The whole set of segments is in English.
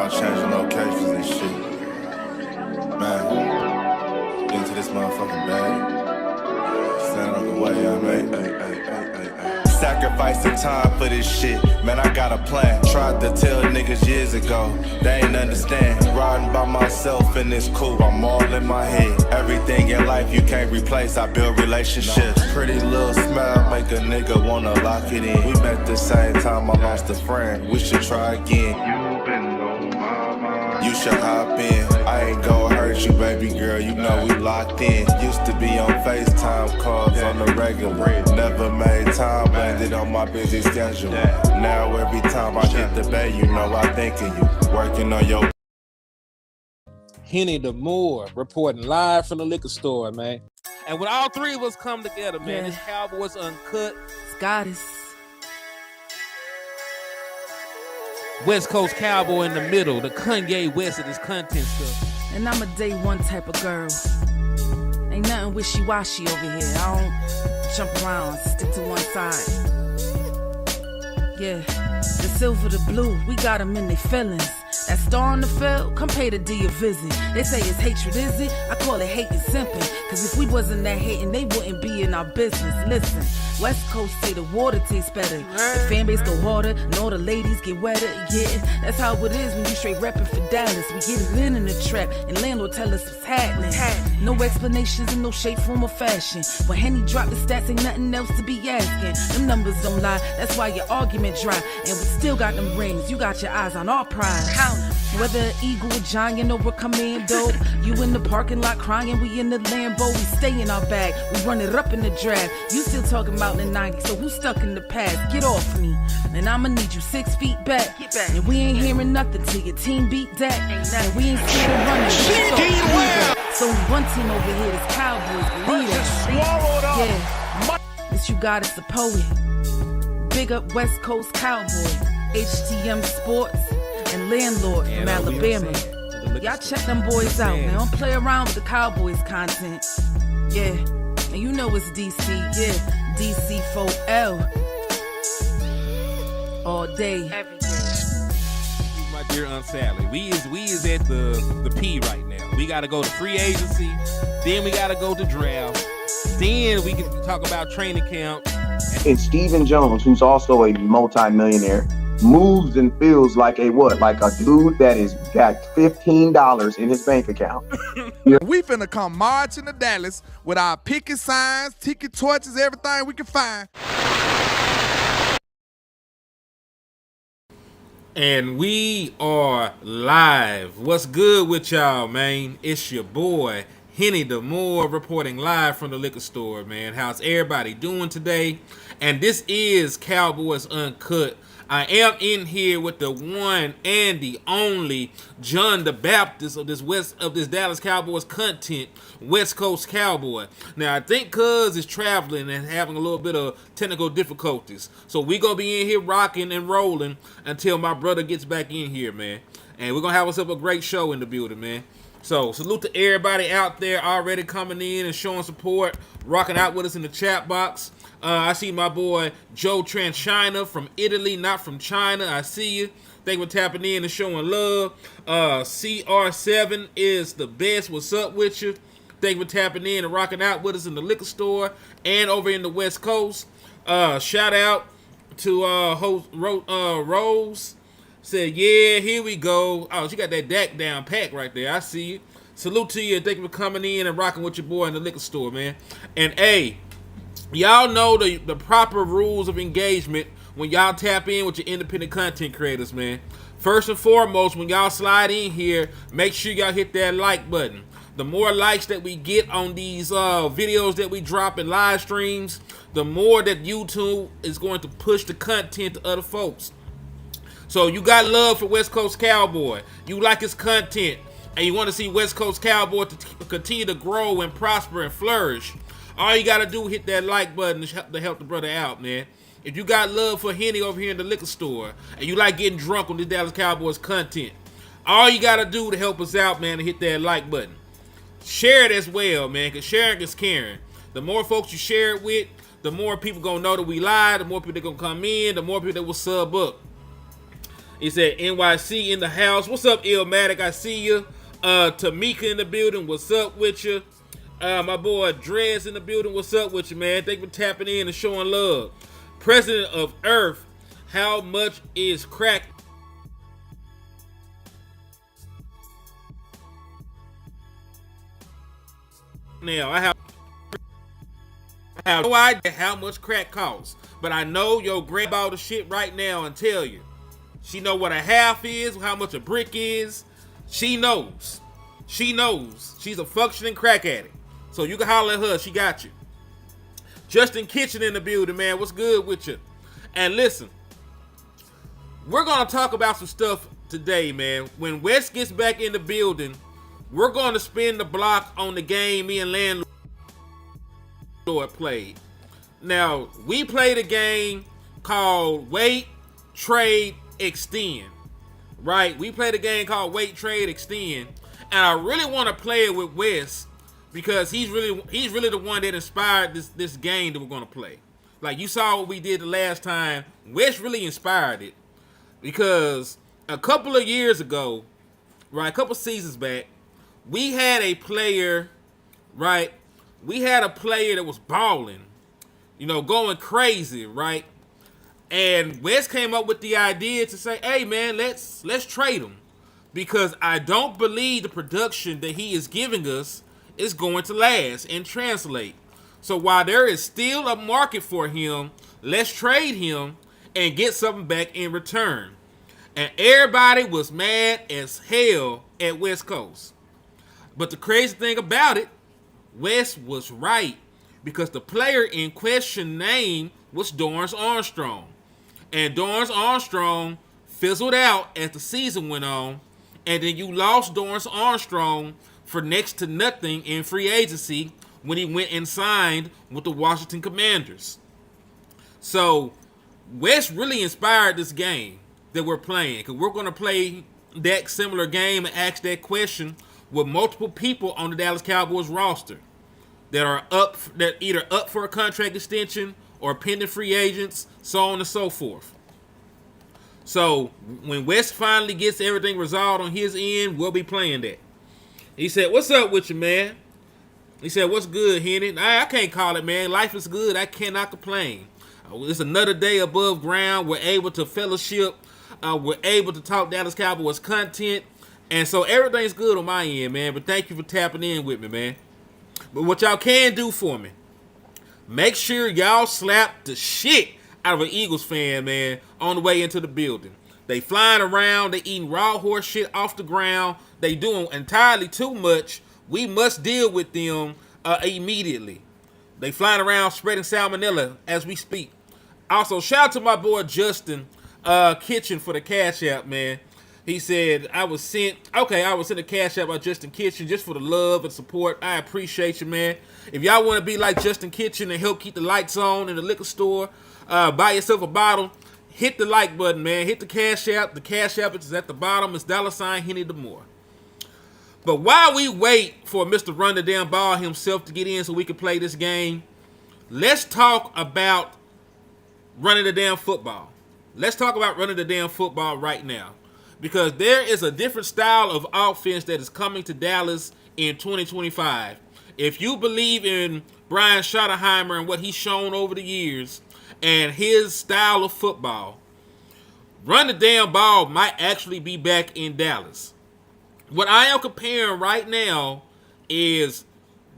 around changing locations and shit. Man, into this motherfucking bag. Stand on the way, I made. Sacrificing time for this shit, man, I got a plan. Tried to tell niggas years ago, they ain't understand. Riding by myself and it's cool, I'm all in my head. Everything in life you can't replace, I build relationships. Pretty little smile make a nigga wanna lock it in. We met the same time I lost a friend, we should try again. You been on my mind, you should hop in. I ain't gon' hurt you, baby girl, you know we locked in. Used to be on FaceTime calls on the regular. Never made time, landed on my busy schedule. Now every time I hit the bay, you know I think of you. Working on your Henny the Moore reporting live from the liquor store, man. And when all three of us come together, man, it's Cowboys Uncut. Goddess. West Coast Cowboy in the middle, the Kanye West of this content stuff. And I'm a day one type of girl. Ain't nothing wishy-washy over here. I don't jump around, stick to one side. Yeah, the silver, the blue, we got them in their feelings. That star on the field, come pay the D a visit. They say it's hatred, is it? I call it hate and simping. Cause if we wasn't that hating, they wouldn't be in our business. Listen, West Coast say the water tastes better. The fan base go harder, and all the ladies get wetter. Yeah, that's how it is when you straight reppin' for Dallas. We get it in the trap, and landlord tell us what's happening. No explanations in no shape, form, or fashion. When Henny drop the stats, ain't nothing else to be asking. Them numbers don't lie, that's why your argument dry. And we still got them rings, you got your eyes on our prize. Whether an eagle, a giant, or a commando, you in the parking lot crying, we in the Lambo. We stay in our bag, we run it up in the draft. You still talking about the 90s, so who's stuck in the past? Get off me, and I'ma need you 6 feet back. And we ain't hearing nothing till your team beat that. And we ain't scared of running. So only one team over here is Cowboys, believe that. Yeah, this you got is the poet. Big up West Coast Cowboy, HTM Sports, and Landlord from Alabama. Y'all check them boys out, man. Don't play around with the Cowboys content. Yeah, and you know it's DC, yeah. DC 4L. All day. Every day. My dear Aunt Sally, we is at the P right now. We gotta go to free agency, then we gotta go to draft, then we can talk about training camp. And Stephen Jones, who's also a multi-millionaire, moves and feels like a what? Like a dude that is got $15 in his bank account. We finna come marching to Dallas with our picket signs, ticket torches, everything we can find. And we are live. What's good with y'all, man? It's your boy, Henny the Moore, reporting live from the liquor store, man. How's everybody doing today? And this is Cowboys Uncut. I am in here with the one and the only John the Baptist of this Dallas Cowboys content, West Coast Cowboy. Now I think Cuz is traveling and having a little bit of technical difficulties, so we gonna be in here rocking and rolling until my brother gets back in here, man. And we're gonna have us up a great show in the building, man. So salute to everybody out there already coming in and showing support, rocking out with us in the chat box. I see my boy Joe Tranchina from Italy, not from China. I see you. Thank you for tapping in and showing love. CR7 is the best. What's up with you? Thank you for tapping in and rocking out with us in the liquor store and over in the West Coast. Shout out to host Rose. Said, yeah, here we go. Oh, she got that Dak down pack right there. I see you. Salute to you. Thank you for coming in and rocking with your boy in the liquor store, man. And hey, y'all know the proper rules of engagement when y'all tap in with your independent content creators, man. First and foremost, when y'all slide in here, make sure y'all hit that like button. The more likes that we get on these videos that we drop in live streams, the more that YouTube is going to push the content to other folks. So you got love for West Coast Cowboy, you like his content, and you want to see West Coast Cowboy to continue to grow and prosper and flourish, all you got to do is hit that like button to help the brother out, man. If you got love for Henny over here in the liquor store, and you like getting drunk on this Dallas Cowboys content, all you got to do to help us out, man, is hit that like button. Share it as well, man, because sharing is caring. The more folks you share it with, the more people going to know that we live, the more people that going to come in, the more people that will sub up. He said NYC in the house. What's up, Illmatic? I see you. Tamika in the building. What's up with you? My boy Drez in the building. What's up with you, man? Thank you for tapping in and showing love. President of Earth. How much is crack? Now I have no idea how much crack costs, but I know yo grab all the shit right now and tell you. She know what a half is, how much a brick is. She knows. She knows. She's a functioning crack addict. So you can holler at her. She got you. Justin Kitchen in the building, man. What's good with you? And listen, we're going to talk about some stuff today, man. When Wes gets back in the building, we're going to spin the block on the game me and Landlord played. Now, we played a game called Wait, Trade, Extend. Right? We played a game called Wait, Trade, Extend. And I really want to play it with Wes because he's really the one that inspired this game that we're going to play. Like you saw what we did the last time. Wes really inspired it because a couple of years ago, right, a couple seasons back, we had a player, right? We had a player that was balling, going crazy, right? And Wes came up with the idea to say, hey, man, let's trade him because I don't believe the production that he is giving us is going to last and translate. So while there is still a market for him, let's trade him and get something back in return. And everybody was mad as hell at West Coast. But the crazy thing about it, Wes was right because the player in question name was Dorrance Armstrong. And Dorrance Armstrong fizzled out as the season went on. And then you lost Dorrance Armstrong for next to nothing in free agency when he went and signed with the Washington Commanders. So Wes really inspired this game that we're playing because we're going to play that similar game and ask that question with multiple people on the Dallas Cowboys roster that either up for a contract extension or pending free agents, so on and so forth. So when Wes finally gets everything resolved on his end, we'll be playing that. He said, what's up with you, man? He said, what's good, Henny? I can't call it, man. Life is good. I cannot complain. It's another day above ground. We're able to fellowship. We're able to talk Dallas Cowboys content. And so everything's good on my end, man. But thank you for tapping in with me, man. But what y'all can do for me, make sure y'all slap the shit out of an Eagles fan, man, on the way into the building. They flying around. They eating raw horse shit off the ground. They doing entirely too much. We must deal with them immediately. They flying around spreading salmonella as we speak. Also, shout out to my boy Justin Kitchen for the Cash App, man. He said, I was sent a Cash App by Justin Kitchen just for the love and support. I appreciate you, man. If y'all want to be like Justin Kitchen and help keep the lights on in the liquor store, buy yourself a bottle, hit the like button, man. Hit the Cash App. The Cash App is at the bottom. It's $ Henny DeMore. But while we wait for Mr. Run the Damn Ball himself to get in so we can play this game, let's talk about running the damn football. Let's talk about running the damn football right now. Because there is a different style of offense that is coming to Dallas in 2025. If you believe in Brian Schottenheimer and what he's shown over the years and his style of football, run the damn ball might actually be back in Dallas. What I am comparing right now is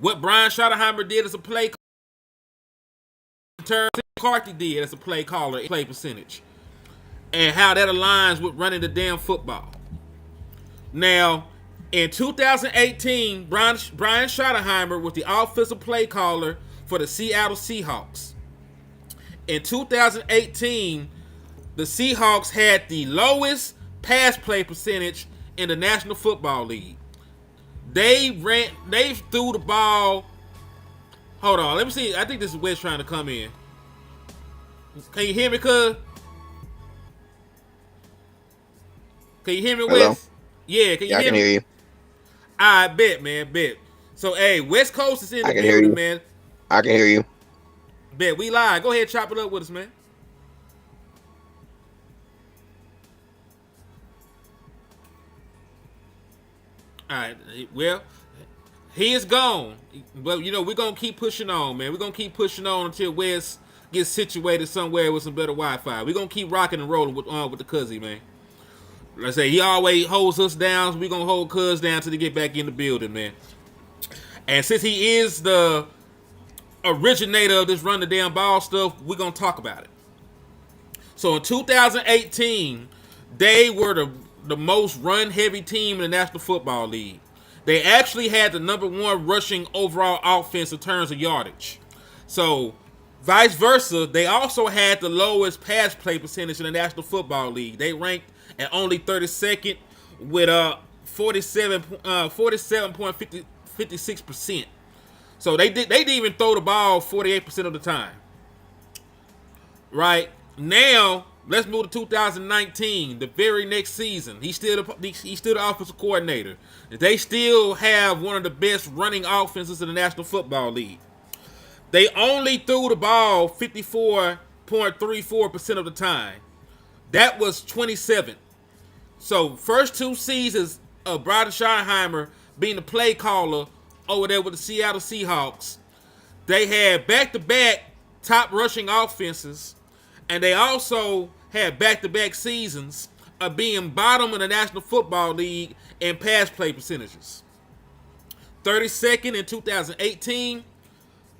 what Brian Schottenheimer did as a play in terms of what McCarthy did as a play caller, play percentage, and how that aligns with running the damn football. Now, in 2018, Brian Schottenheimer was the offensive play caller for the Seattle Seahawks. In 2018, the Seahawks had the lowest pass play percentage in the National Football League. They threw the ball. Hold on, let me see. I think this is Wes trying to come in. Can you hear me, cuz? Can you hear me, Hello? Wes? Yeah, can you Yeah, I hear can me? hear you. I bet, man, bet. So, hey, West Coast is in the I can hear building, you. man. I can hear you. Bet, we live. Go ahead, chop it up with us, man. All right. Well, he is gone. But, we're going to keep pushing on, man. We're going to keep pushing on until Wes gets situated somewhere with some better Wi-Fi. We're going to keep rocking and rolling with the Cuzzy, man. Like I say, he always holds us down. So we're going to hold Cuz down till they get back in the building, man. And since he is the originator of this run the damn ball stuff, we're going to talk about it. So in 2018, they were the most run-heavy team in the National Football League. They actually had the number one rushing overall offense in terms of yardage. So, vice versa, they also had the lowest pass play percentage in the National Football League. They ranked at only 32nd with 47.56%. So they didn't even throw the ball 48% of the time. Right now, let's move to 2019, the very next season. He's still the offensive coordinator. They still have one of the best running offenses in the National Football League. They only threw the ball 54.34% of the time. That was 27th. So first two seasons of Brian Schottenheimer being the play caller over there with the Seattle Seahawks, they had back-to-back top rushing offenses, and they also had back-to-back seasons of being bottom in the National Football League in pass play percentages. 32nd in 2018,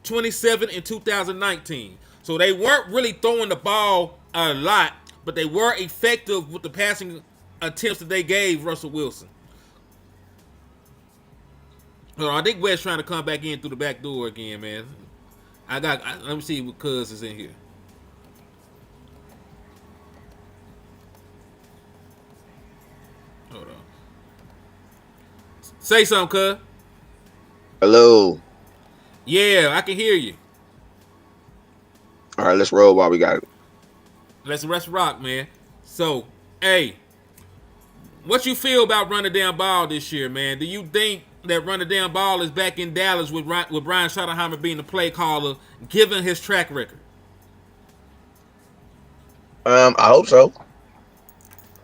27th in 2019. So they weren't really throwing the ball a lot, but they were effective with the passing attempts that they gave Russell Wilson. I think Wes trying to come back in through the back door again, man. Let me see what Cuz is in here. Hold on. Say something, Cuz. Hello. Yeah, I can hear you. All right, let's roll while we got it. Let's rock, man. So, hey, what you feel about running down ball this year, man? Do you think that running down ball is back in Dallas with Brian Schottenheimer being the play caller, given his track record? I hope so.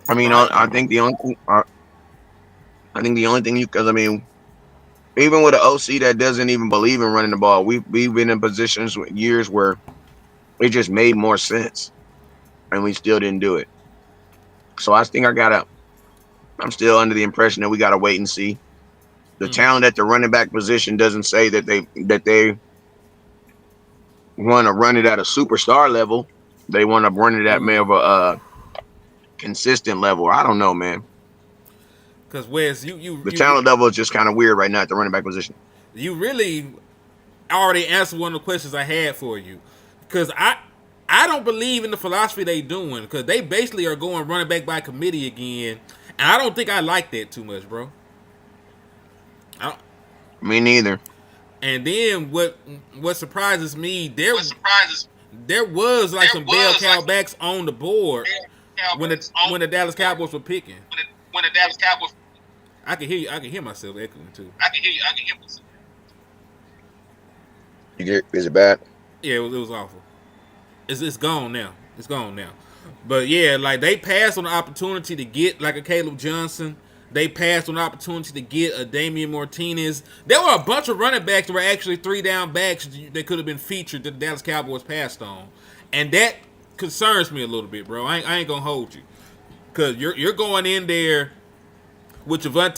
I mean, I think the only thing because I mean, even with an OC that doesn't even believe in running the ball, we've been in positions with years where it just made more sense, and we still didn't do it. So I think I'm still under the impression that we gotta wait and see. The talent at the running back position doesn't say that they want to run it at a superstar level. They want to run it at more of a consistent level. I don't know, man. Because Wes, the talent level is just kind of weird right now at the running back position. You really already answered one of the questions I had for you. Because I don't believe in the philosophy they doing. Because they basically are going running back by committee again. And I don't think I like that too much, bro. Me neither. And then what surprises me, there was like some bell cow backs on the board when the Dallas Cowboys were picking. When the Dallas Cowboys, I can hear you. I can hear myself echoing too. I can hear myself. Is it bad? Yeah, it was awful. It's gone now. It's gone now. But yeah, like they passed on the opportunity to get like a Caleb Johnson. They passed on the opportunity to get a Damian Martinez. There were a bunch of running backs that were actually 3-down backs that could have been featured that the Dallas Cowboys passed on. And that concerns me a little bit, bro. I ain't going to hold you. Because you're going in there with Javonte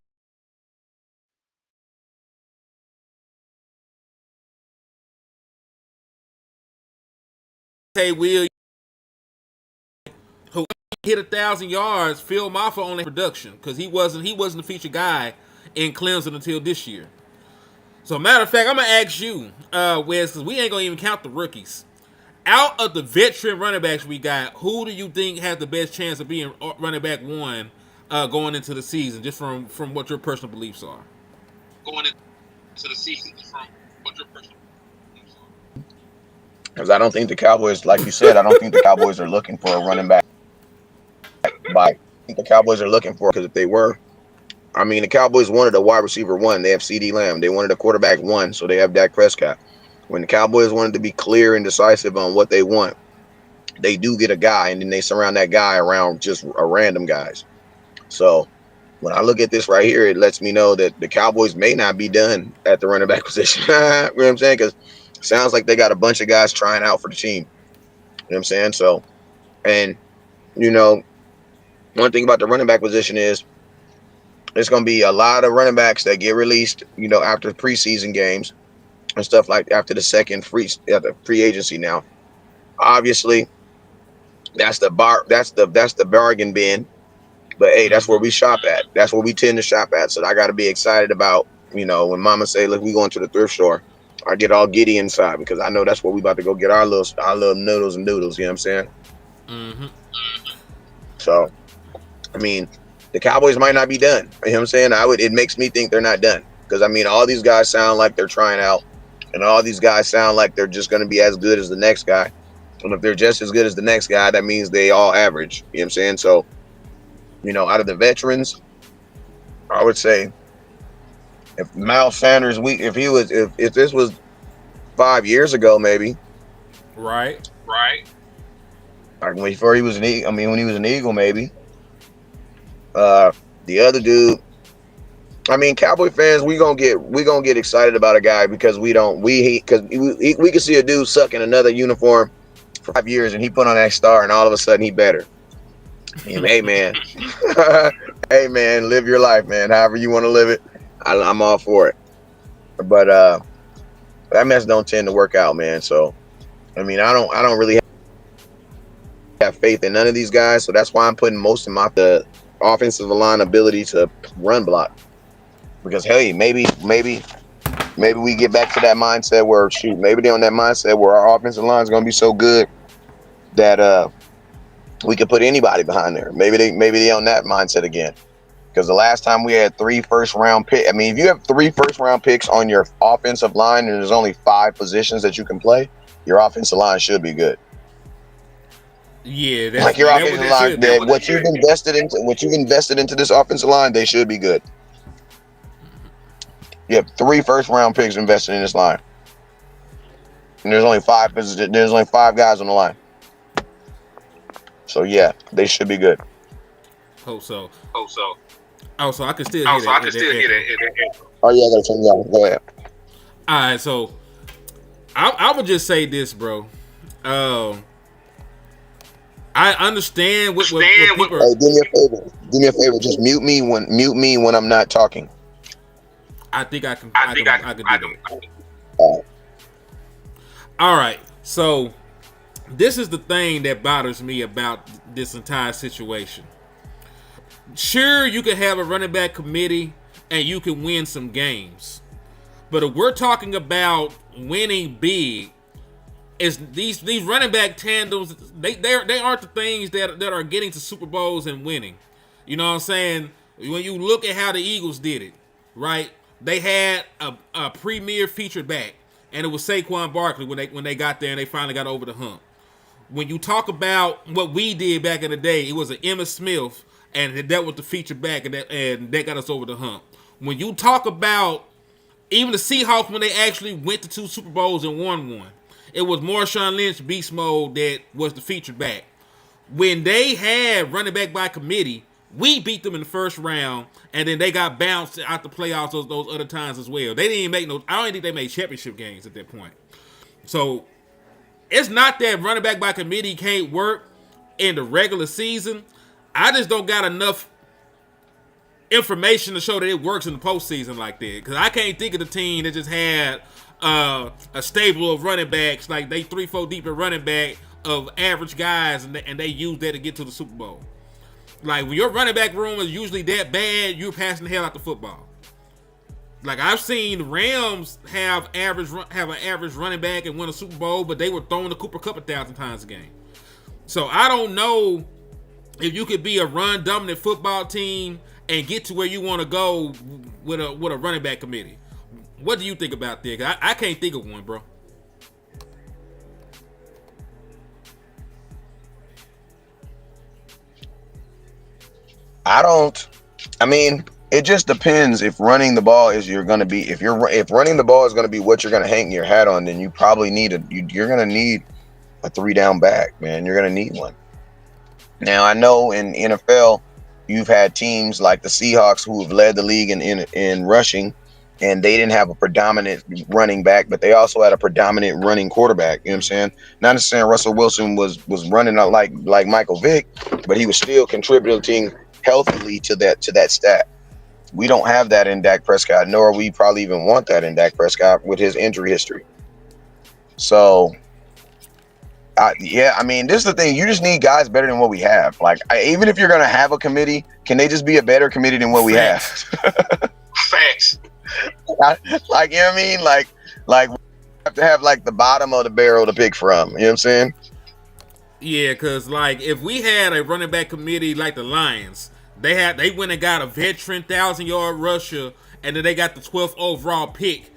Williams, who hit 1,000 yards. Phil Maffa only production because he wasn't the featured guy in Clemson until this year. So matter of fact, I'm gonna ask you, Wes, because we ain't gonna even count the rookies. Out of the veteran running backs we got, who do you think has the best chance of being running back one going into the season? Just from what your personal beliefs are. Going into the season, just from what your personal beliefs are. Because I don't think the Cowboys, like you said, I don't think the Cowboys are looking for a running back. I think the Cowboys are looking for, because if they were, I mean, the Cowboys wanted a wide receiver one. They have CeeDee Lamb. They wanted a quarterback one, so they have Dak Prescott. When the Cowboys wanted to be clear and decisive on what they want, they do get a guy, and then they surround that guy around just random guys. So when I look at this right here, it lets me know that the Cowboys may not be done at the running back position. You know what I'm saying? Because it sounds like they got a bunch of guys trying out for the team. You know what I'm saying? So, and, you know, one thing about the running back position is there's going to be a lot of running backs that get released, you know, after preseason games and stuff like after the second free agency. Now, obviously, that's the bargain bin. But hey, that's where we shop at. That's where we tend to shop at. So I got to be excited about, you know, when Mama say, "Look, we going to the thrift store," I get all giddy inside because I know that's where we about to go get our little noodles and noodles. You know what I'm saying? Mm-hmm. So, I mean, the Cowboys might not be done. You know what I'm saying? It makes me think they're not done because I mean, all these guys sound like they're trying out, and all these guys sound like they're just going to be as good as the next guy. And if they're just as good as the next guy, that means they all average. You know what I'm saying? So, you know, out of the veterans, I would say if Miles Sanders, if this was 5 years ago, maybe, Right. like before he was an Eagle, when he was an Eagle, maybe. The other dude, Cowboy fans, we gonna get excited about a guy because we can see a dude suck in another uniform for 5 years and he put on that star and all of a sudden he better. And, hey man, hey man, live your life, man. However you want to live it, I'm all for it. But that mess don't tend to work out, man. So I don't really have faith in none of these guys. So that's why I'm putting most of the offensive line ability to run block. Because hey, maybe we get back to that mindset where maybe they're on that mindset where our offensive line is gonna be so good that we could put anybody behind there. Maybe they on that mindset again. Because the last time we had 3 first-round picks, if you have 3 first-round picks on your offensive line and there's only 5 positions that you can play, your offensive line should be good. Yeah, like your offensive line, what you've invested into this offensive line, they should be good. You have 3 first-round picks invested in this line, and there's only 5 guys on the line. So yeah, they should be good. Hope so. Oh, so I can still hear that. Oh yeah, that's go ahead. All right, so I would just say this, bro. I understand what people. Hey, do me a favor. Just mute me when I'm not talking. I think I can do that. All right, so this is the thing that bothers me about this entire situation. Sure, you can have a running back committee and you can win some games, but if we're talking about winning big, is these running back tandems? They aren't the things that are getting to Super Bowls and winning. You know what I'm saying? When you look at how the Eagles did it, right? They had a premier featured back, and it was Saquon Barkley when they got there and they finally got over the hump. When you talk about what we did back in the day, it was an Emmitt Smith, and that was the featured back, and that got us over the hump. When you talk about even the Seahawks, when they actually went to 2 Super Bowls and won one, it was Marshawn Lynch beast mode that was the featured back. When they had running back by committee, we beat them in the first round, and then they got bounced out the playoffs those other times as well. They didn't even make I don't even think they made championship games at that point. So it's not that running back by committee can't work in the regular season. I just don't got enough information to show that it works in the postseason like that. Because I can't think of the team that just had a stable of running backs, like they 3-4 deep at running back of average guys, and they use that to get to the Super Bowl. Like when your running back room is usually that bad, you're passing the hell out the football. Like I've seen the Rams have an average running back and win a Super Bowl, but they were throwing the Cooper Kupp 1,000 times a game. So I don't know if you could be a run dominant football team and get to where you want to go with a running back committee. What do you think about that? I can't think of one, bro. It just depends if running the ball is if running the ball is going to be what you're going to hang your hat on, then you probably you're going to need a 3-down back, man. You're going to need one. Now I know in NFL You've had teams like the Seahawks who have led the league in rushing, and they didn't have a predominant running back, but they also had a predominant running quarterback. You know what I'm saying? Not necessarily Russell Wilson was running out like Michael Vick, but he was still contributing healthily to that stat. We don't have that in Dak Prescott, nor we probably even want that in Dak Prescott with his injury history. So, I mean, this is the thing. You just need guys better than what we have. Like, even if you're going to have a committee, can they just be a better committee than what we have? Facts. Like, you know what I mean? Like we have to have like the bottom of the barrel to pick from. You know what I'm saying? Yeah, because like if we had a running back committee like the Lions, they went and got a veteran 1,000-yard rusher, and then they got the 12th overall pick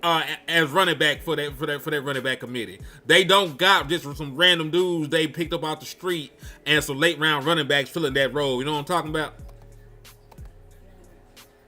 as running back for that running back committee. They don't got just some random dudes they picked up off the street and some late round running backs filling that role. You know what I'm talking about?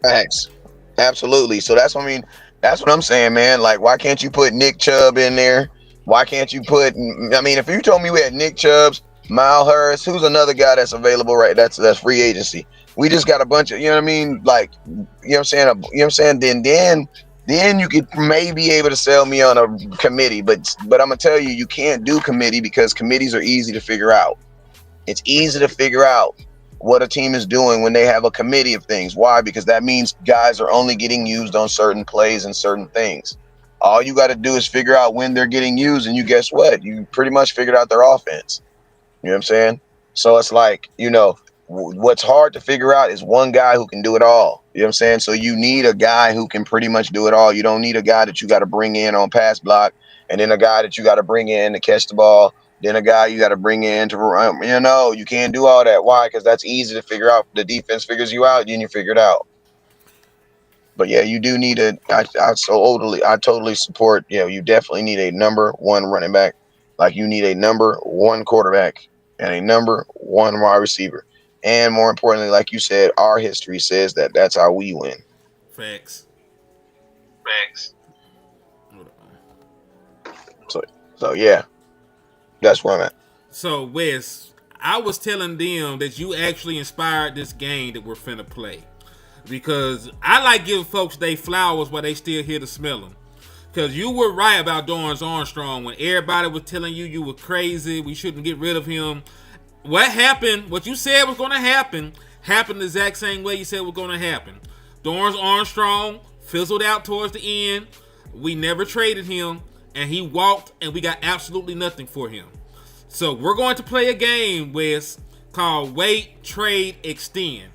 Facts. Absolutely. So that's what I mean. That's what I'm saying, man. Like, why can't you put Nick Chubb in there? Why can't you put? I mean, if you told me we had Nick Chubbs, Miles Harris, who's another guy that's available, right? That's free agency. We just got a bunch of, you know what I mean? Like, you know what I'm saying? You know what I'm saying? Then you could maybe be able to sell me on a committee, but I'm gonna tell you, you can't do committee because committees are easy to figure out. It's easy to figure out what a team is doing when they have a committee of things. Why? Because that means guys are only getting used on certain plays and certain things. All you got to do is figure out when they're getting used, and you guess what? You pretty much figured out their offense. You know what I'm saying? So it's like, you know, what's hard to figure out is one guy who can do it all. You know what I'm saying? So you need a guy who can pretty much do it all. You don't need a guy that you got to bring in on pass block, and then a guy that you got to bring in to catch the ball, then a guy you got to bring in to run. You know, you can't do all that. Why? Because that's easy to figure out. The defense figures you out, then you figure it out. But yeah, you do need I totally support. You know, you definitely need a number one running back. Like, you need a number one quarterback and a number one wide receiver. And more importantly, like you said, our history says that that's how we win. Facts. So yeah, that's where I'm at. So Wes, I was telling them that you actually inspired this game that we're finna play, because I like giving folks they flowers while they still here to smell them. Because you were right about Dorrance Armstrong when everybody was telling you were crazy, we shouldn't get rid of him. What happened, what you said was going to happen, happened the exact same way you said was going to happen. Dorrance Armstrong fizzled out towards the end. We never traded him, and he walked, and we got absolutely nothing for him. So we're going to play a game, Wes, called Wait, Trade, Extend.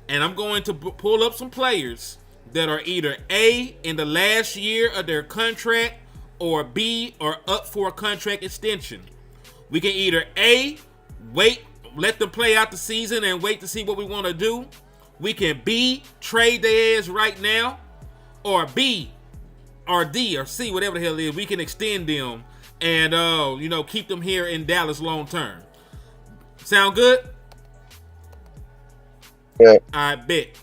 And I'm going to pull up some players that are either A, in the last year of their contract, or B, are up for a contract extension. We can either A, wait, let them play out the season and wait to see what we want to do. We can B, trade their ass right now, or B, or D, or C, whatever the hell it is. We can extend them and keep them here in Dallas long term. Sound good? Yeah. I bet.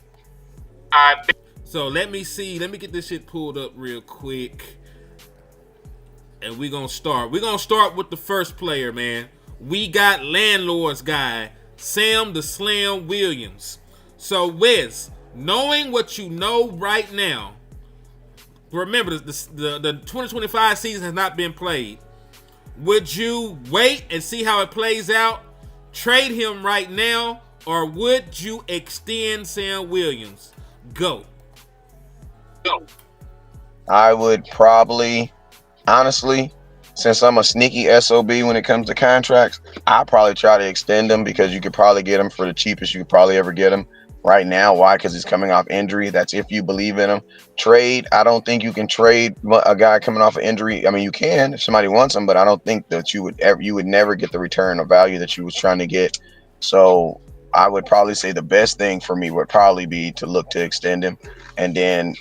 So let me see. Let me get this shit pulled up real quick. And we're going to start. We're going to start with the first player, man. We got Landlord's guy, Sam the Slam Williams. So, Wes, knowing what you know right now, remember, the 2025 season has not been played. Would you wait and see how it plays out, trade him right now, or would you extend Sam Williams? Go. I would probably, honestly, since I'm a sneaky SOB when it comes to contracts, I'll probably try to extend him, because you could probably get him for the cheapest you could probably ever get him right now. Why? Because he's coming off injury. That's if you believe in him. Trade, I don't think you can trade a guy coming off an injury. I mean, you can if somebody wants him, but I don't think that you would never get the return of value that you was trying to get. So I would probably say the best thing for me would probably be to look to extend him, and then,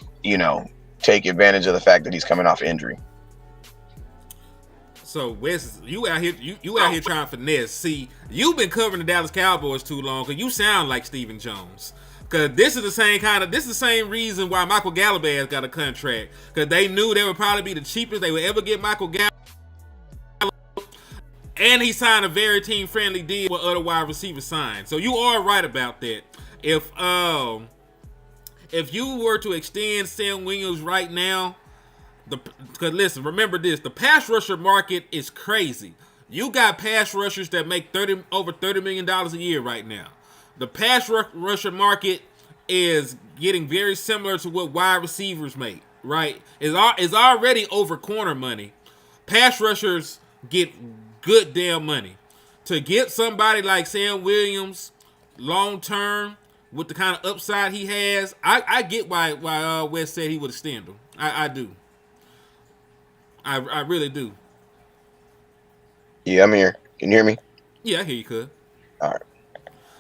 take advantage of the fact that he's coming off injury. So Wes, you out here trying to finesse. See, you've been covering the Dallas Cowboys too long, because you sound like Stephen Jones. Because this is the same reason why Michael Gallup has got a contract. Because they knew they would probably be the cheapest they would ever get Michael Gallup. And he signed a very team-friendly deal with other wide receivers signed. So you are right about that. If you were to extend Sam Williams right now, because listen, remember this: the pass rusher market is crazy. You got pass rushers that make over $30 million a year right now. The pass rusher market is getting very similar to what wide receivers make. Right? It's already over corner money. Pass rushers get good damn money. To get somebody like Sam Williams long term with the kind of upside he has, I get why Wes said he would extend him. I do. I really do. Yeah, I'm here. Can you hear me? Yeah, I hear you, cuz. All right.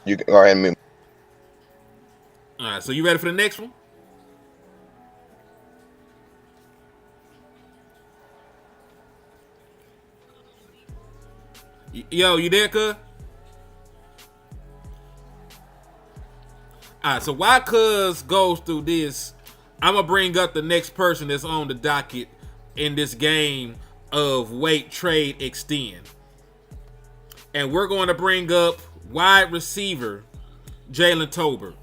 You can go ahead and move. All right, so you ready for the next one? Yo, you there, cuz? Alright, so while Cuz goes through this, I'm going to bring up the next person that's on the docket in this game of wait, trade, extend. And we're going to bring up wide receiver Jalen Tolbert.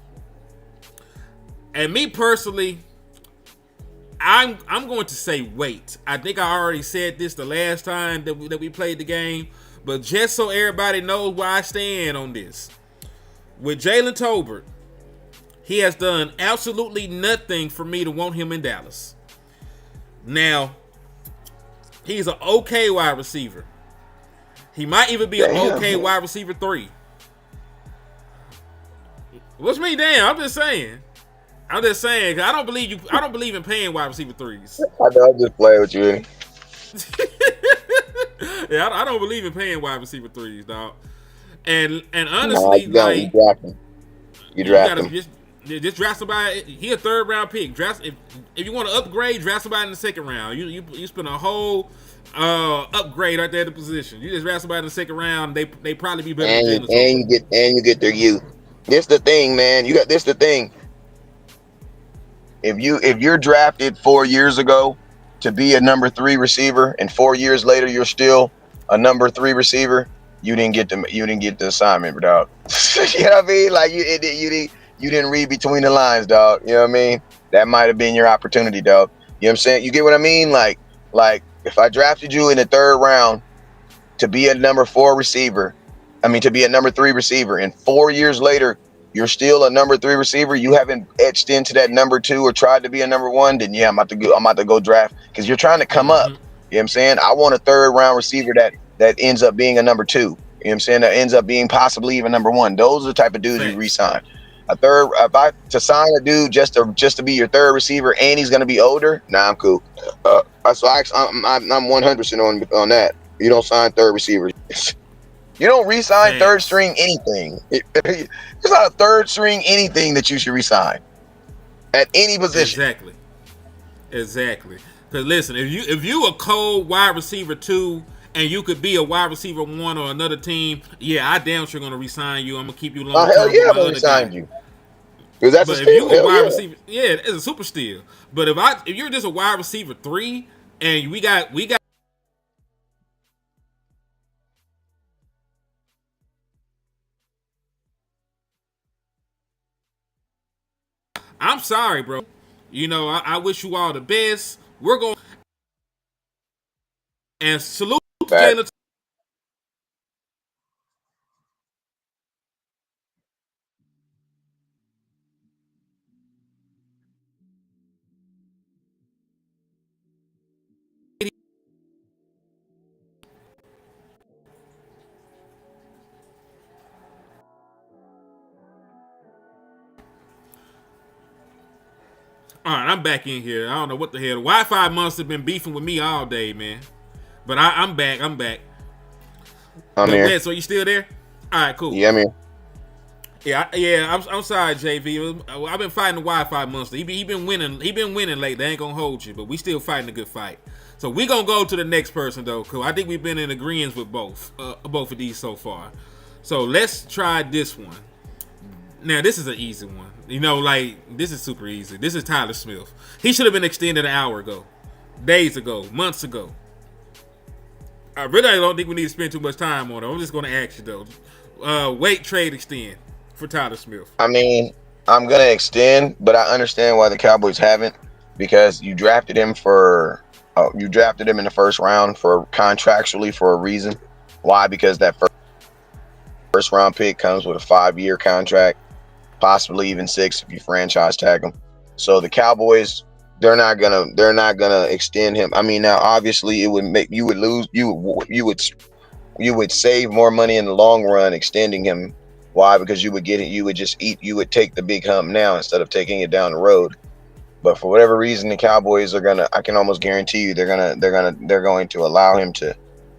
And me personally, I'm going to say wait. I think I already said this the last time that we played the game. But just so everybody knows where I stand on this. With Jalen Tolbert, he has done absolutely nothing for me to want him in Dallas. Now, he's an okay wide receiver. He might even be an okay wide receiver 3. What's me damn? I'm just saying. 'Cause I don't believe in paying wide receiver 3s. I know, I'm just playing with you. Yeah, I don't believe in paying wide receiver 3s, dog. And honestly, no, like you draft him. Just draft somebody. He a 3rd round pick. Draft if you want to upgrade, draft somebody in the 2nd round. You spend a whole upgrade right there at the position. You just draft somebody in the 2nd round. They probably be better. And you get their youth. This the thing, man. This the thing. If you're drafted 4 years ago to be a number 3 receiver, and 4 years later you're still a number 3 receiver, you didn't get the assignment, dog. You know what I mean? Like you didn't read between the lines, dog. You know what I mean? That might have been your opportunity, dog. You know what I'm saying? You get what I mean? Like if I drafted you in the 3rd round to be a number 4 receiver, to be a number 3 receiver, and 4 years later you're still a number 3 receiver, you haven't etched into that number 2 or tried to be a number 1, then yeah, I'm about to go draft, because you're trying to come up. You know what I'm saying? I want a 3rd round receiver that ends up being a number 2. You know what I'm saying? That ends up being possibly even number 1. Those are the type of dudes you re-sign. To sign a dude just to be your 3rd receiver and he's gonna be older, nah, I'm cool. So I'm 100% on that. You don't sign 3rd receivers. You don't re-sign 3rd string anything. There's not a 3rd string anything that you should re-sign at any position. Exactly. Because listen, if you a cold wide receiver 2 and you could be a wide receiver 1 or another team, yeah, I damn sure gonna re-sign you. I'm gonna keep you long. Hell yeah, I'm gonna re-sign you. Because that's a steal. If you a wide receiver, yeah, it's a super steal. But if you're just a wide receiver 3 and we got. I'm sorry, bro. You know, I wish you all the best. We're going and salute Jalen. All right, I'm back in here. I don't know what the hell. The Wi-Fi monster have been beefing with me all day, man. But I'm back. I'm here. Man, so you still there? All right, cool. Yeah, I'm here. Yeah. I'm sorry, JV. I've been fighting the Wi-Fi monster. He been winning. He been winning lately. I ain't gonna hold you, but we still fighting a good fight. So we gonna go to the next person though, cause I think we've been in agreement with both of these so far. So let's try this one. Now this is an easy one. You know, like this is super easy. This is Tyler Smith. He should have been extended an hour ago, days ago, months ago. I really don't think we need to spend too much time on it. I'm just going to ask you though. Wait, trade, extend for Tyler Smith. I mean, I'm gonna extend, but I understand why the Cowboys haven't, because you drafted him in the first round for contractually for a reason. Why? Because that first round pick comes with a 5-year contract, possibly even 6 if you franchise tag him. So the Cowboys, they're not gonna extend him. I mean, now obviously it would make you would save more money in the long run extending him. Why? Because you would take the big hump now instead of taking it down the road. But for whatever reason, the Cowboys I can almost guarantee you they're going to allow him to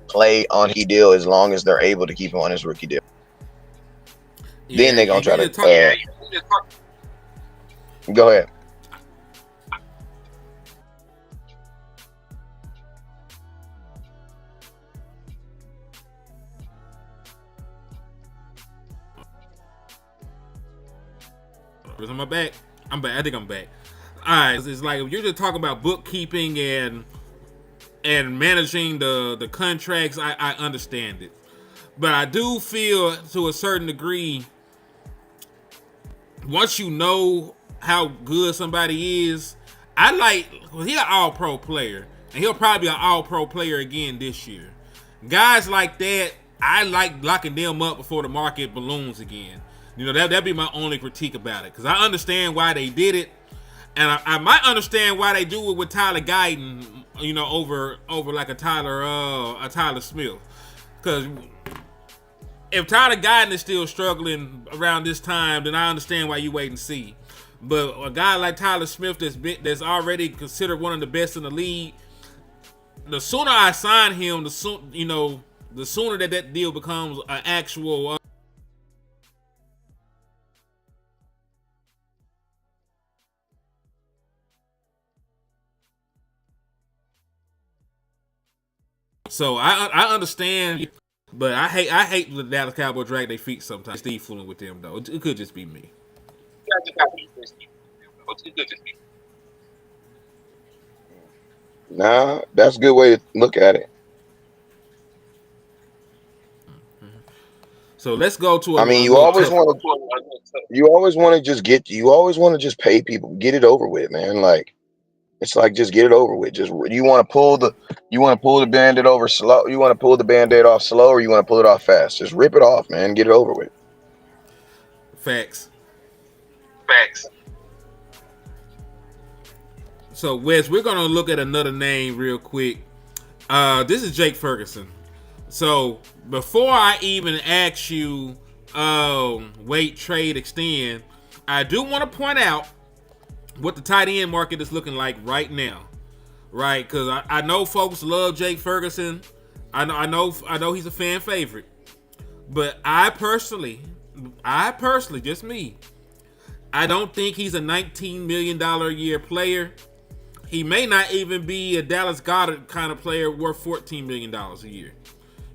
play on his deal as long as they're able to keep him on his rookie deal. Then they're gonna try to go ahead. Am I back? I'm back. I think I'm back. All right. It's like if you're just talking about bookkeeping and managing the contracts, I understand it. But I do feel to a certain degree, once you know how good somebody is, he's an all-pro player, and he'll probably be an all-pro player again this year. Guys like that, I like locking them up before the market balloons again. You know, that'd be my only critique about it, because I understand why they did it, and I might understand why they do it with Tyler Guyton, you know, over like a Tyler Smith, because if Tyler Guyton is still struggling around this time, then I understand why you wait and see. But a guy like Tyler Smith that's already considered one of the best in the league, the sooner I sign him, the sooner that deal becomes an actual. So I understand, but I hate the Dallas Cowboys drag their feet sometimes. Steve fooling with them though. It could just be me. Nah, that's a good way to look at it. So let's go to I mean, you always want to just pay people, get it over with, man. Like, it's like, just get it over with. Just you want to pull the band-aid over slow. You want to pull the band-aid off slow, or you want to pull it off fast. Just rip it off, man. Get it over with. Facts. Facts. So Wes, we're gonna look at another name real quick. This is Jake Ferguson. So before I even ask you, wait, trade, extend, I do want to point out what the tight end market is looking like right now, right? Because I know folks love Jake Ferguson. I know he's a fan favorite, but I personally, just me, I don't think he's a $19 million a year player. He may not even be a Dallas Goedert kind of player worth $14 million a year.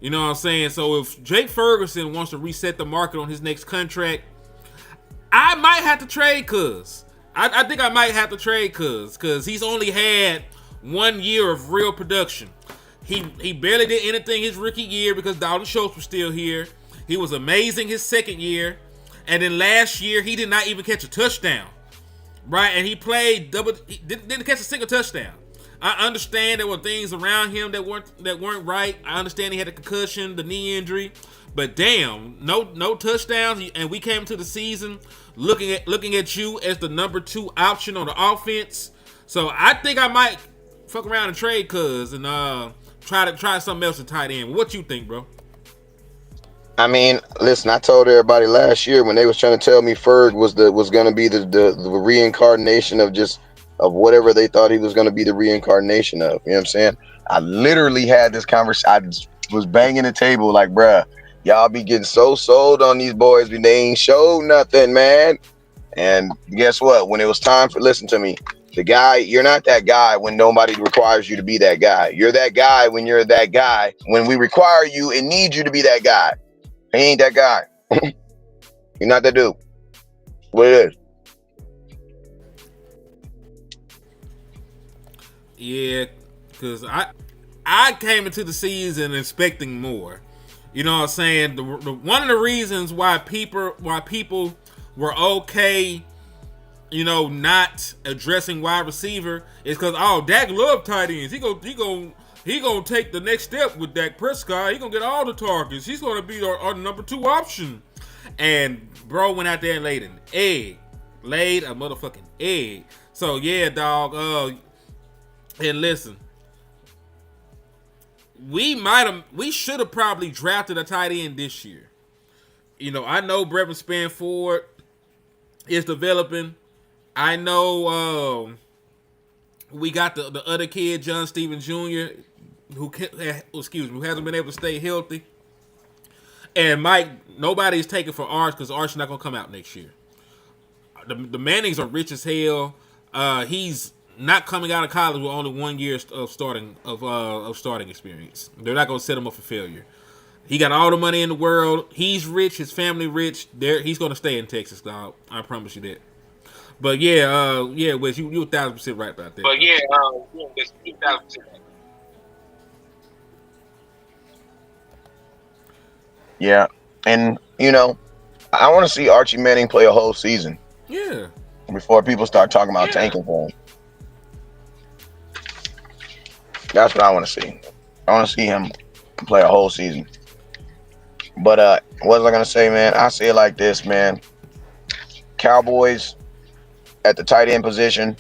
You know what I'm saying? So if Jake Ferguson wants to reset the market on his next contract, I might have to trade Cuz. I think I might have to trade Cuz because he's only had 1 year of real production. He barely did anything his rookie year because Dalton Schultz was still here. He was amazing his second year. And then last year, he did not even catch a touchdown. Right? And he played he didn't catch a single touchdown. I understand there were things around him that weren't right. I understand he had a concussion, the knee injury, but damn, no touchdowns. And we came to the season looking at you as the number 2 option on the offense. So I think I might fuck around and trade Cuz and try something else to tight end. What you think, bro? I mean, listen, I told everybody last year when they was trying to tell me Ferg was going to be the reincarnation of whatever they thought he was going to be the reincarnation of. You know what I'm saying? I literally had this conversation. I was banging the table like, bruh, y'all be getting so sold on these boys, but they ain't showed nothing, man. And guess what? When it was time listen to me, you're not that guy when nobody requires you to be that guy. You're that guy when you're that guy. When we require you and need you to be that guy. He ain't that guy. You're not that dude. What it is. Yeah, because I I came into the season expecting more. You know what I'm saying? One of the reasons why people were okay, you know, not addressing wide receiver is because Dak love tight ends. He gonna take the next step with Dak Prescott. He gonna get all the targets. He's gonna be our number 2 option. And bro went out there and laid an egg, laid a motherfucking egg. So yeah, dog. And listen, we should have probably drafted a tight end this year. You know, I know Brevin Spanford is developing. I know we got the other kid, John Stevens Jr., who hasn't been able to stay healthy. And Mike, nobody's taking for Arch because Arch's not gonna come out next year. The Mannings are rich as hell. He's not coming out of college with only 1 year of starting experience. They're not gonna set him up for failure. He got all the money in the world. He's rich. His family rich. He's gonna stay in Texas, dog. I promise you that. But yeah, Wes, you 1,000% right about that. But yeah, Wes, you 1,000% right. Yeah, and you know, I want to see Archie Manning play a whole season. Yeah. Before people start talking about tanking for him. That's what I want to see. I want to see him play a whole season. But what was I gonna say, man? I say it like this, man. Cowboys at the tight end position,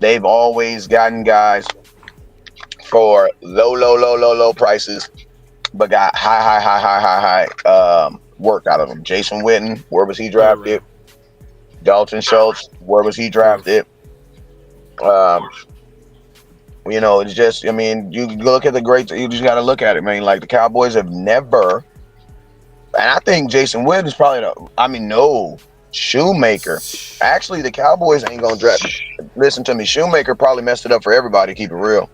they've always gotten guys for low prices, but got high work out of them. Jason Witten, where was he drafted? Dalton Schultz, where was he drafted? You know, it's just, I mean, you look at the greats, you just got to look at it, man. Like, the Cowboys have never, and I think Jason Witten is probably no, Shoemaker. Actually, the Cowboys ain't going to draft. Listen to me, Shoemaker probably messed it up for everybody, keep it real.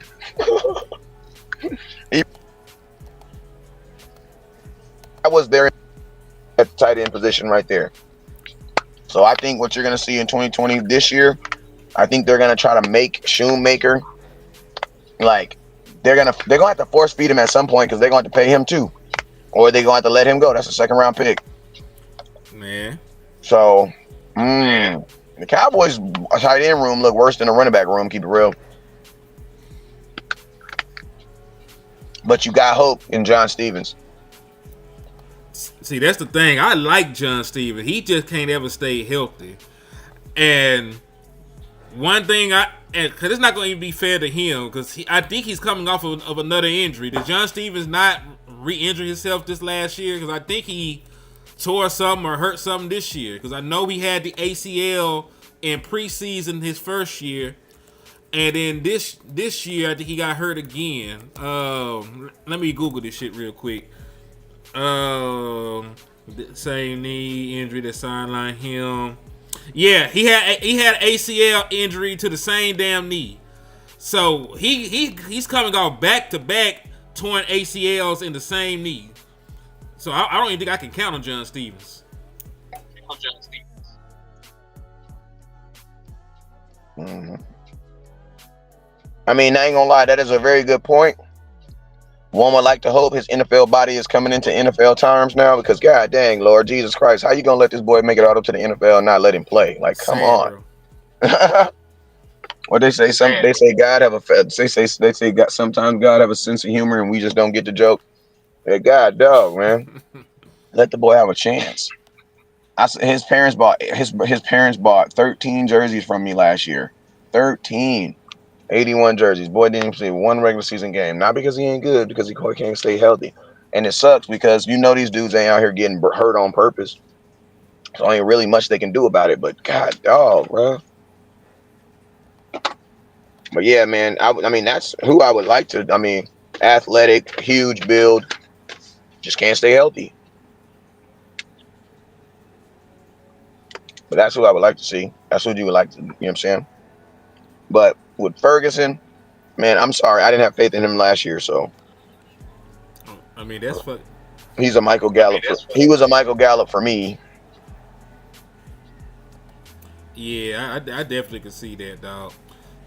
I was there at the tight end position right there. So I think what you're going to see in 2020 this year, I think they're going to try to make Shoemaker, like, they're going to have to force feed him at some point because they're going to pay him too. Or they're going to have to let him go. That's a second round pick. Man. So, the Cowboys tight end room look worse than the running back room, keep it real. But you got hope in John Stevens. See, that's the thing. I like John Stevens. He just can't ever stay healthy. And one thing because it's not going to be fair to him, because I think he's coming off of another injury. Did John Stevens not re-injure himself this last year? Because I think he tore something or hurt something this year. Because I know he had the ACL in preseason his first year. And then this year, I think he got hurt again. Let me Google this shit real quick. Same knee injury that sidelined him. Yeah, he had ACL injury to the same damn knee. So he's coming off back-to-back torn ACLs in the same knee. So I don't even think I can count on John Stevens. Mm-hmm. I mean, I ain't gonna lie, that is a very good point. One would like to hope his NFL body is coming into NFL terms now, because God dang, Lord Jesus Christ, how you gonna let this boy make it out up to the NFL and not let him play? Like, come on. What they say? They say God have sometimes God have a sense of humor and we just don't get the joke. Hey, God, dog, man, let the boy have a chance. His parents bought 13 jerseys from me last year. 13. 81 jerseys. Boy didn't even play one regular season game. Not because he ain't good, because he can't stay healthy. And it sucks because these dudes ain't out here getting hurt on purpose. So ain't really much they can do about it. But God, dog, bro. But yeah, man, I mean, that's who I would like to. I mean, athletic, huge build, just can't stay healthy. But that's who I would like to see. That's who you would like to, you know what I'm saying? But with Ferguson, man, I'm sorry. I didn't have faith in him last year, so. I mean, that's fuck. He's a Michael Gallup. He was a Michael Gallup for me. Yeah, I definitely can see that, dog.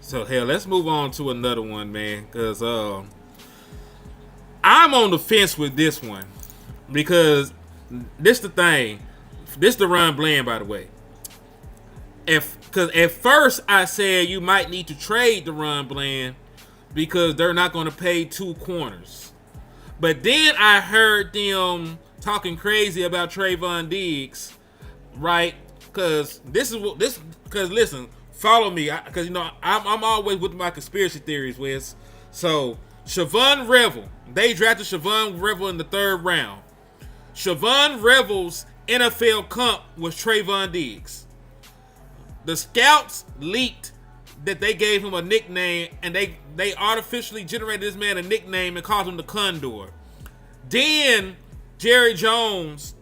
So, hell, let's move on to another one, man. Because I'm on the fence with this one because this the thing. This the Ron Bland, by the way. Because at first I said you might need to trade the Ron Bland because they're not going to pay 2 corners. But then I heard them talking crazy about Trayvon Diggs, right? Because listen, follow me, because I'm always with my conspiracy theories, Wes. So Siobhan Revel, they drafted Siobhan Revel in the 3rd round. Siobhan Revel's NFL comp was Trayvon Diggs. The scouts leaked that they gave him a nickname, and they artificially generated this man a nickname and called him the Condor. Then Jerry Jones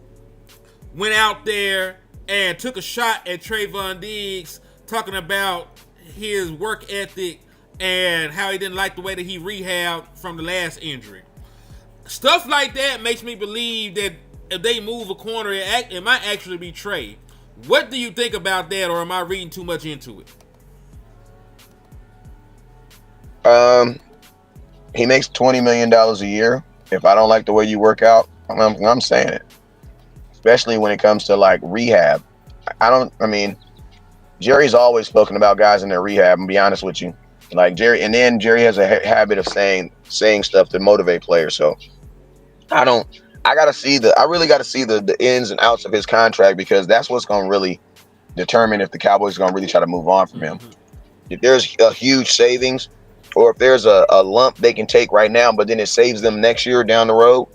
went out there and took a shot at Trayvon Diggs, talking about his work ethic and how he didn't like the way that he rehabbed from the last injury. Stuff like that makes me believe that if they move a corner, it might actually be Trey. What do you think about that, or am I reading too much into it? He makes $20 million a year. If I don't like the way you work out, I'm saying it. Especially when it comes to like rehab. Jerry's always spoken about guys in their rehab, and be honest with you. Like Jerry has a habit of saying stuff to motivate players. So I really got to see the ins and outs of his contract, because that's what's going to really determine if the Cowboys are going to really try to move on from him. If there's a huge savings, or if there's a lump they can take right now, but then it saves them next year down the road,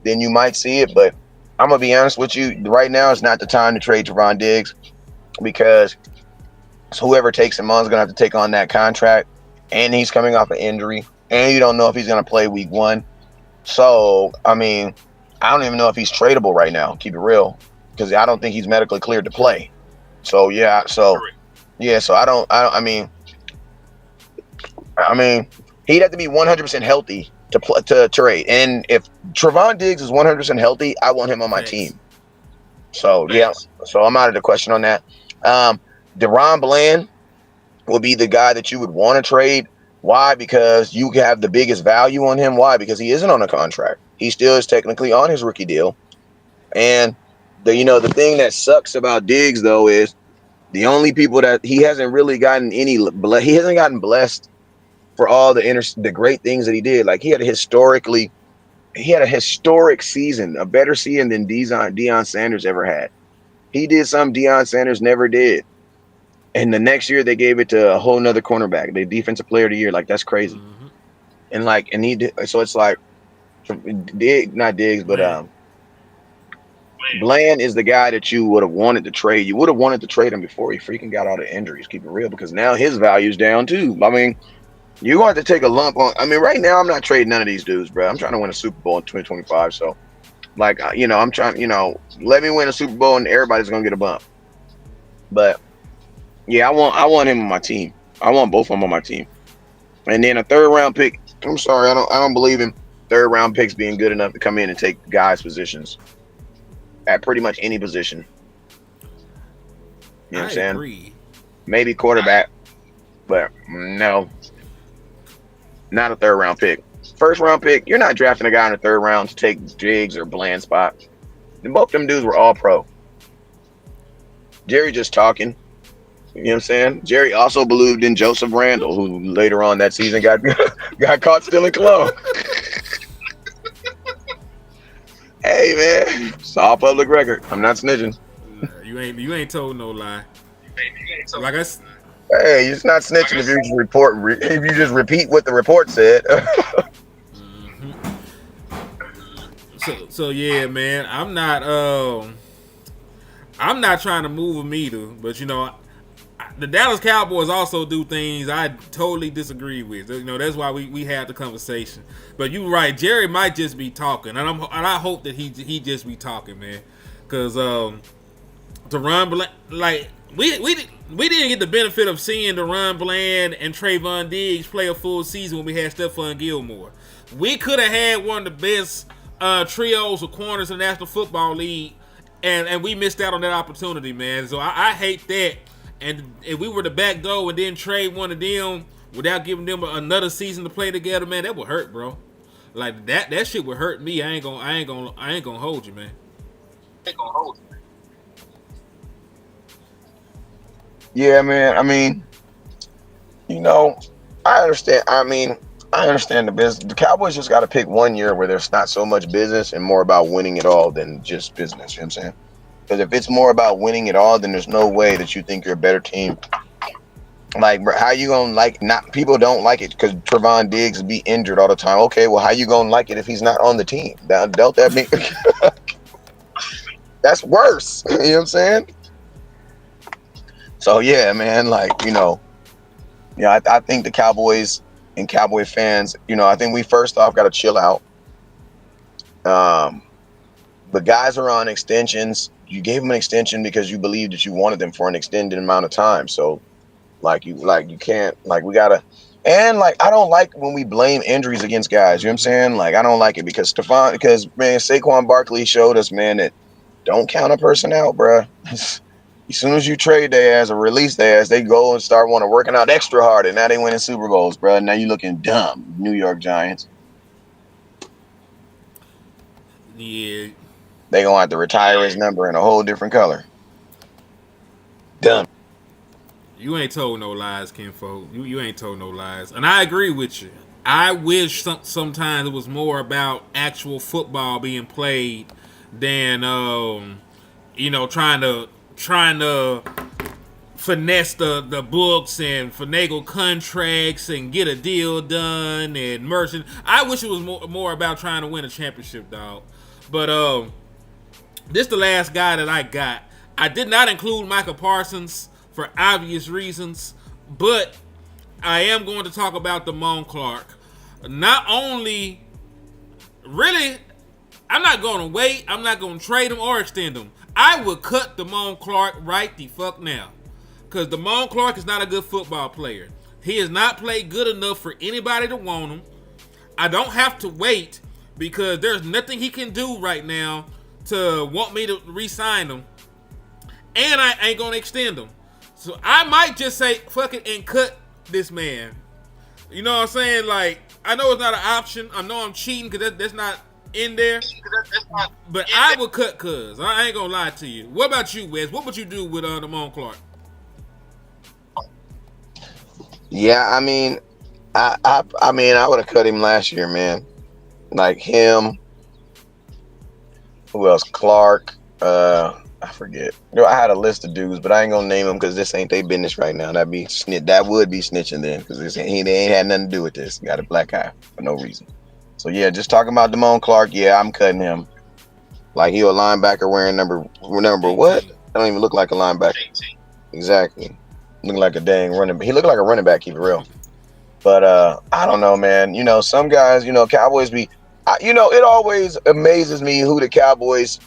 then you might see it. But I'm going to be honest with you. Right now is not the time to trade Trayvon Diggs, because whoever takes him on is going to have to take on that contract, and he's coming off an injury, and you don't know if he's going to play week 1. So, I don't even know if he's tradable right now, keep it real, because I don't think he's medically cleared to play. So, yeah. So he'd have to be 100% healthy to trade. And if Trayvon Diggs is 100% healthy, I want him on my team. So, yeah. So I'm out of the question on that. DeRon Bland will be the guy that you would want to trade. Why? Because you have the biggest value on him. Why? Because he isn't on a contract. He still is technically on his rookie deal. And the thing that sucks about Diggs, though, is the only people that he hasn't really gotten he hasn't gotten blessed for all the great things that he did. Like he had a historic season, a better season than Deion Sanders ever had. He did something Deion Sanders never did. And the next year they gave it to a whole nother cornerback, the defensive player of the year. Like, that's crazy. Mm-hmm. So it's like, not Diggs, but Bland is the guy that you would have wanted to trade. You would have wanted to trade him before he freaking got all the injuries. Keep it real, because now his value's down too. You're going to take a lump on. Right now I'm not trading none of these dudes, bro. I'm trying to win a Super Bowl in 2025. So, I'm trying. Let me win a Super Bowl and everybody's going to get a bump. But yeah, I want him on my team. I want both of them on my team. And then a 3rd round pick. I'm sorry, I don't believe in 3rd round picks being good enough to come in and take guys' positions at pretty much any position. You know what I'm saying? Agree. Maybe quarterback, but no, not a 3rd round pick. 1st round pick, you're not drafting a guy in the 3rd round to take Diggs or Bland spot. And both them dudes were all pro. Jerry just talking. You know what I'm saying? Jerry also believed in Joseph Randle, who later on that season got caught stealing cologne. Hey man, it's all public record. I'm not snitching. You ain't told no lie. Like I said, hey, it's not snitching if you just repeat what the report said. So yeah, man. I'm not trying to move a meter, but the Dallas Cowboys also do things I totally disagree with. That's why we had the conversation. But you're right, Jerry might just be talking, and I hope that he just be talking, man. Because DeRon Bland, like we didn't get the benefit of seeing DeRon Bland and Trayvon Diggs play a full season when we had Stephon Gilmore. We could have had one of the best trios of corners in the National Football League, and we missed out on that opportunity, man. So I hate that. And if we were to back door and then trade one of them without giving them another season to play together, man, that would hurt, bro. Like that shit would hurt me. I ain't gonna hold you, man. Yeah, man. I mean, you know, I understand. I mean, I understand the business. The Cowboys just got to pick one year where there's not so much business and more about winning it all than just business. You know what I'm saying? Because if it's more about winning it all, then there's no way that you think you're a better team. Like, bro, how you gonna like? Not people don't like it because Trevon Diggs be injured all the time. Okay, well, how you gonna like it if he's not on the team? Don't that mean that's worse? You know what I'm saying? So yeah, man. Like, yeah, I think the Cowboys and Cowboy fans, I think we first off got to chill out. The guys are on extensions. You gave them an extension because you believed that you wanted them for an extended amount of time. So, you can't, we gotta. And I don't like when we blame injuries against guys. You know what I'm saying? I don't like it because man, Saquon Barkley showed us, man, that don't count a person out, bruh. As soon as you trade their ass or release their ass, they go and start working out extra hard, and now they winning Super Bowls, bro. Now you looking dumb, New York Giants. Yeah. They gonna have to retire his number in a whole different color. Dumb. You ain't told no lies, kinfolk. You ain't told no lies, and I agree with you. I wish sometimes it was more about actual football being played than trying to finesse the books and finagle contracts and get a deal done and merchant. I wish it was more about trying to win a championship, dog. But this the last guy that I got. I did not include Michael Parsons for obvious reasons, but I am going to talk about Damone Clark. Not only, really, I'm not going to wait. I'm not going to trade him or extend him. I would cut Damone Clark right the fuck now. Because Damone Clark is not a good football player. He has not played good enough for anybody to want him. I don't have to wait because there's nothing he can do right now to want me to re-sign him. And I ain't going to extend him. So I might just say, fuck it, and cut this man. You know what I'm saying? I know it's not an option. I know I'm cheating because that's not in there. But I would cut Cuz. I ain't going to lie to you. What about you, Wes? What would you do with Damone Clark? Yeah, I mean, I would have cut him last year, man. Like him. Who else? Clark. I forget. I had a list of dudes, but I ain't gonna name them because this ain't their business right now. That would be snitching then because they ain't had nothing to do with this. Got a black eye for no reason. So yeah, just talking about Damone Clark. Yeah, I'm cutting him. Like he a linebacker wearing number what? I don't even look like a linebacker. Exactly. Looking like a dang running. He looked like a running back. Keep it real. But I don't know, man. Some guys. Cowboys be. It always amazes me who the Cowboys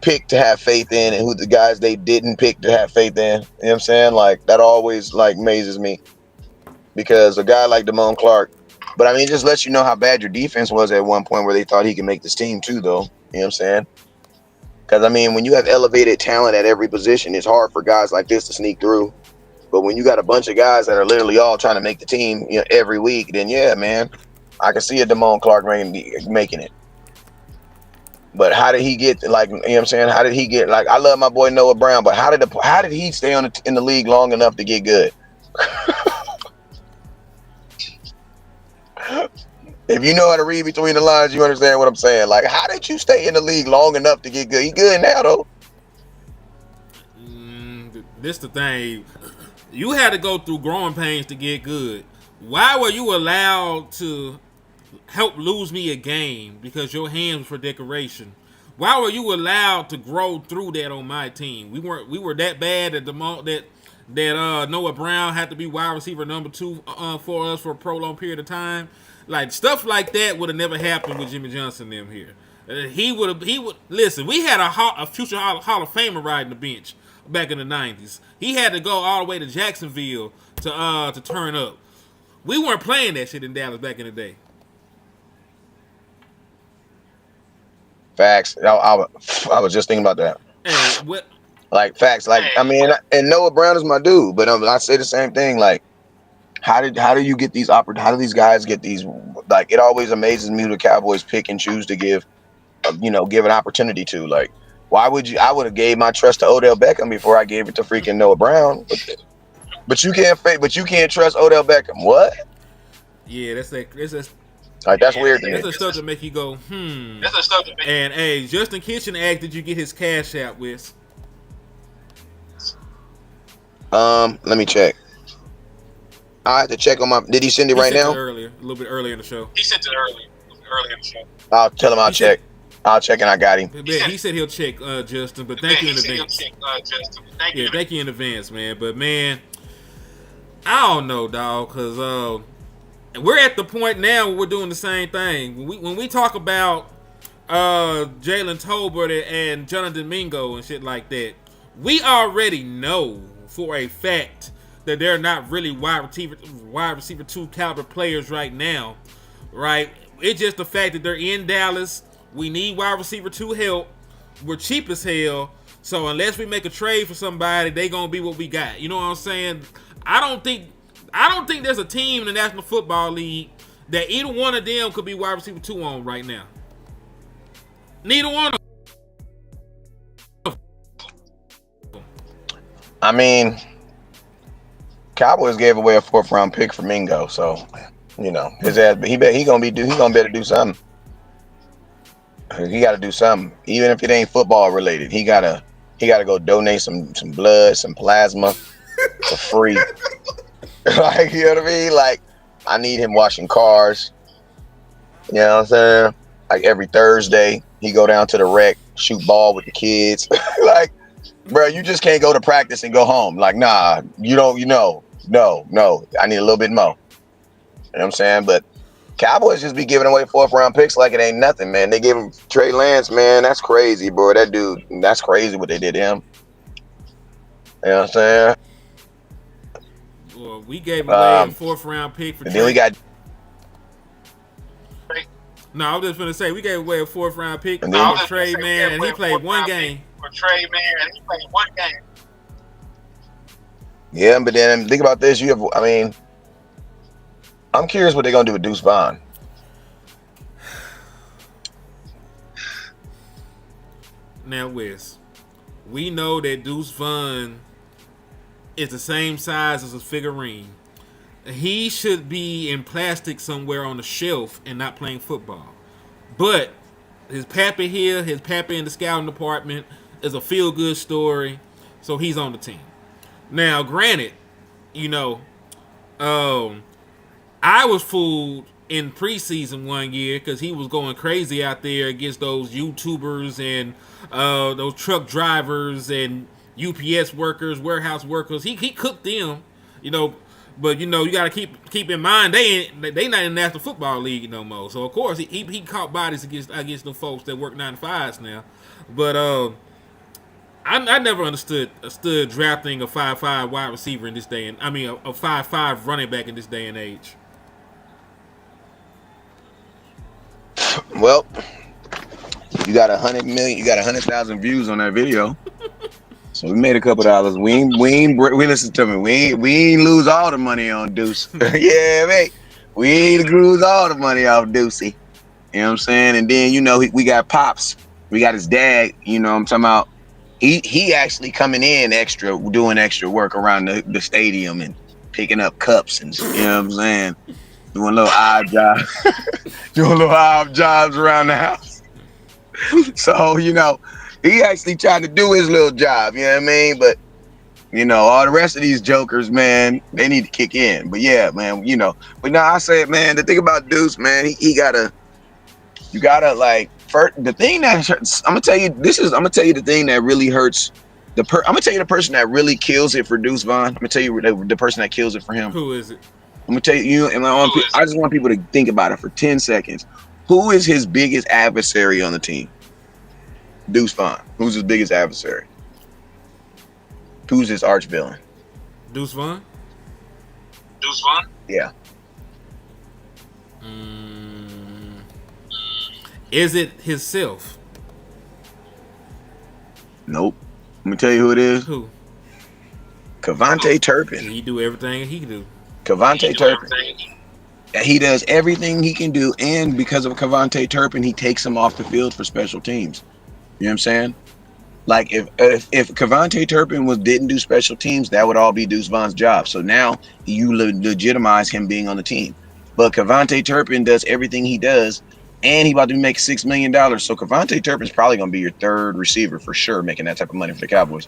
pick to have faith in and who the guys they didn't pick to have faith in. You know what I'm saying? That always amazes me because a guy like Damone Clark, but I mean, it just lets you know how bad your defense was at one point where they thought he could make this team too, though. You know what I'm saying? Because I mean, when you have elevated talent at every position, it's hard for guys like this to sneak through. But when you got a bunch of guys that are literally all trying to make the team, every week, then yeah, man, I can see a Damone Clark making it. But how did he get you know what I'm saying? How did he get I love my boy Noah Brown, but how did he stay in the league long enough to get good? If you know how to read between the lines, you understand what I'm saying. How did you stay in the league long enough to get good? He good now though. This the thing. You had to go through growing pains to get good. Why were you allowed to help lose me a game because your hands were for decoration? Why were you allowed to grow through that on my team? We were that bad at the moment that Noah Brown had to be wide receiver number 2 for us for a prolonged period of time. Stuff like that would have never happened with Jimmy Johnson and them here. He would listen. We had a future Hall of Famer riding the bench back in the 90s. He had to go all the way to Jacksonville to turn up. We weren't playing that shit in Dallas back in the day. Facts. I was just thinking about that. Hey, what? Facts. I mean, and Noah Brown is my dude, but I say the same thing. How do you get these how do these guys get these like it always amazes me who the Cowboys pick and choose to give, give an opportunity to. Like, why would you? I would have gave my trust to Odell Beckham before I gave it to freaking Noah Brown. But you can't trust Odell Beckham. What? Yeah, that's Like that's weird to me. that's the stuff to make you go, That's the stuff that makes And hey, Justin Kitchen asked, did you get his cash out with? Let me check. I have to check on my. Did he send it right now? A little bit earlier in the show. he sent it early in the show. I'll tell him I'll check. I'll check and I got him. He said he'll check, Justin. But thank you in He said he'll advance. check, Justin. Thank you. Thank you in advance, man. But man, I don't know, dog, because we're at the point now where we're doing the same thing. When we talk about Jalen Tolbert and Jonathan Mingo and shit like that, we already know for a fact that they're not really wide receiver 2 caliber players right now, right? It's just the fact that they're in Dallas. We need wide receiver 2 help. We're cheap as hell. So unless we make a trade for somebody, they gonna be what we got. You know what I'm saying? I don't think there's a team in the National Football League that either one of them could be wide receiver 2 on right now. Neither one of them. I mean, Cowboys gave away a 4th round pick for Mingo, so his ass. He gonna better do something. He got to do something, even if it ain't football related. He gotta go donate some blood, some plasma for free. Like, you know what I mean? Like, I need him washing cars. You know what I'm saying? Like every Thursday, he go down to the rec, shoot ball with the kids. Like, bro, you just can't go to practice and go home. Like, nah, no. I need a little bit more. You know what I'm saying? But Cowboys just be giving away 4th round picks like it ain't nothing, man. They gave him Trey Lance, man. That's crazy, bro. That dude, that's crazy what they did to him. You know what I'm saying? Well, we gave away a 4th round pick for and Trey. then we got. No, I was just gonna say we gave away a 4th round pick And then- for Trey, man, and he played one game. For Trey, man, and he played one game. Yeah, but then think about this. I'm curious what they're gonna do with Deuce Vaughn. Now, Wes, we know that Deuce Vaughn is the same size as a figurine. He should be in plastic somewhere on the shelf and not playing football. But his pappy here, his pappy in the scouting department is a feel-good story, so he's on the team. Now, granted, I was fooled in preseason one year because he was going crazy out there against those YouTubers and those truck drivers and UPS workers, warehouse workers. He cooked them, But you got to keep in mind they not in the National Football League no more. So of course he caught bodies against the folks that work 9 to 5s now. But I never understood drafting a 5'5" wide receiver in this day and a 5'5" running back in this day and age. Well, you got 100 million. You got 100,000 views on that video. So we made a couple dollars. We listen to me. We ain't lose all the money on Deuce. Yeah, mate. We ain't lose all the money off Deucey. You know what I'm saying? And then we got Pops. We got his dad. You know what I'm talking about? He actually coming in doing extra work around the stadium and picking up cups and you know what I'm saying? Doing little odd jobs around the house. So he actually trying to do his little job, you know what I mean? But, all the rest of these jokers, man, they need to kick in. But yeah, man, But now I say, man, the thing about Deuce, man, you gotta the thing that hurts, I'm gonna tell you the thing that really hurts. I'm gonna tell you the person that really kills it for Deuce Vaughn. I'm gonna tell you the person that kills it for him. Who is it? I'm gonna tell you, I just want people to think about it for 10 seconds. Who is his biggest adversary on the team? Deuce Vaughn. Who's his biggest adversary? Who's his arch villain? Deuce Vaughn? Deuce Vaughn? Yeah. Is it himself? Nope. Let me tell you who it is. Who? Cavante Turpin. He do everything he can do. Cavante Turpin. He does everything he can do, and because of Cavante Turpin, he takes him off the field for special teams. You know what I'm saying? Like if Cavante Turpin didn't do special teams, that would all be Deuce Vaughn's job. So now you legitimize him being on the team. But Cavante Turpin does everything he does, and he about to make $6 million. So Cavante Turpin's probably gonna be your third receiver for sure, making that type of money for the Cowboys.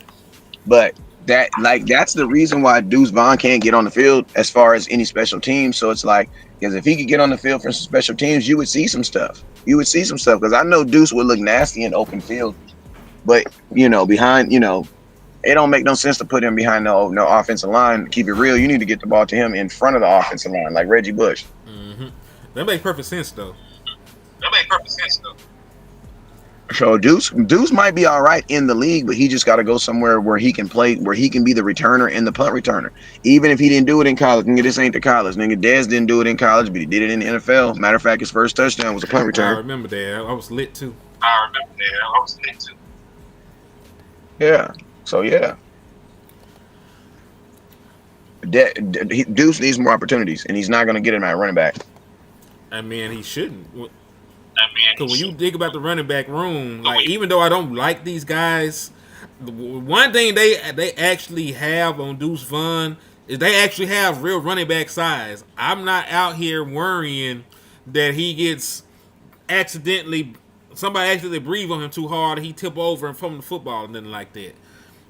But that's the reason why Deuce Vaughn can't get on the field as far as any special teams. So it's like, because if he could get on the field for some special teams, you would see some stuff. You would see some stuff, because I know Deuce would look nasty in open field. But behind, it don't make no sense to put him behind no offensive line. Keep it real. You need to get the ball to him in front of the offensive line, like Reggie Bush. Mm-hmm. That makes perfect sense, though. So Deuce might be all right in the league, but he just got to go somewhere where he can play, where he can be the returner and the punt returner. Even if he didn't do it in college, nigga, this ain't the college. Nigga, Dez didn't do it in college, but he did it in the NFL. Matter of fact, his first touchdown was a punt return. I remember that. I was lit too. Yeah. So yeah. Deuce needs more opportunities, and he's not going to get him at running back. I mean, he shouldn't. Because when you think about the running back room, like, even though I don't like these guys, the one thing they actually have on Deuce Vaughn is they actually have real running back size. I'm not out here worrying that he gets somebody accidentally breathe on him too hard, and he tip over and from the football and nothing like that.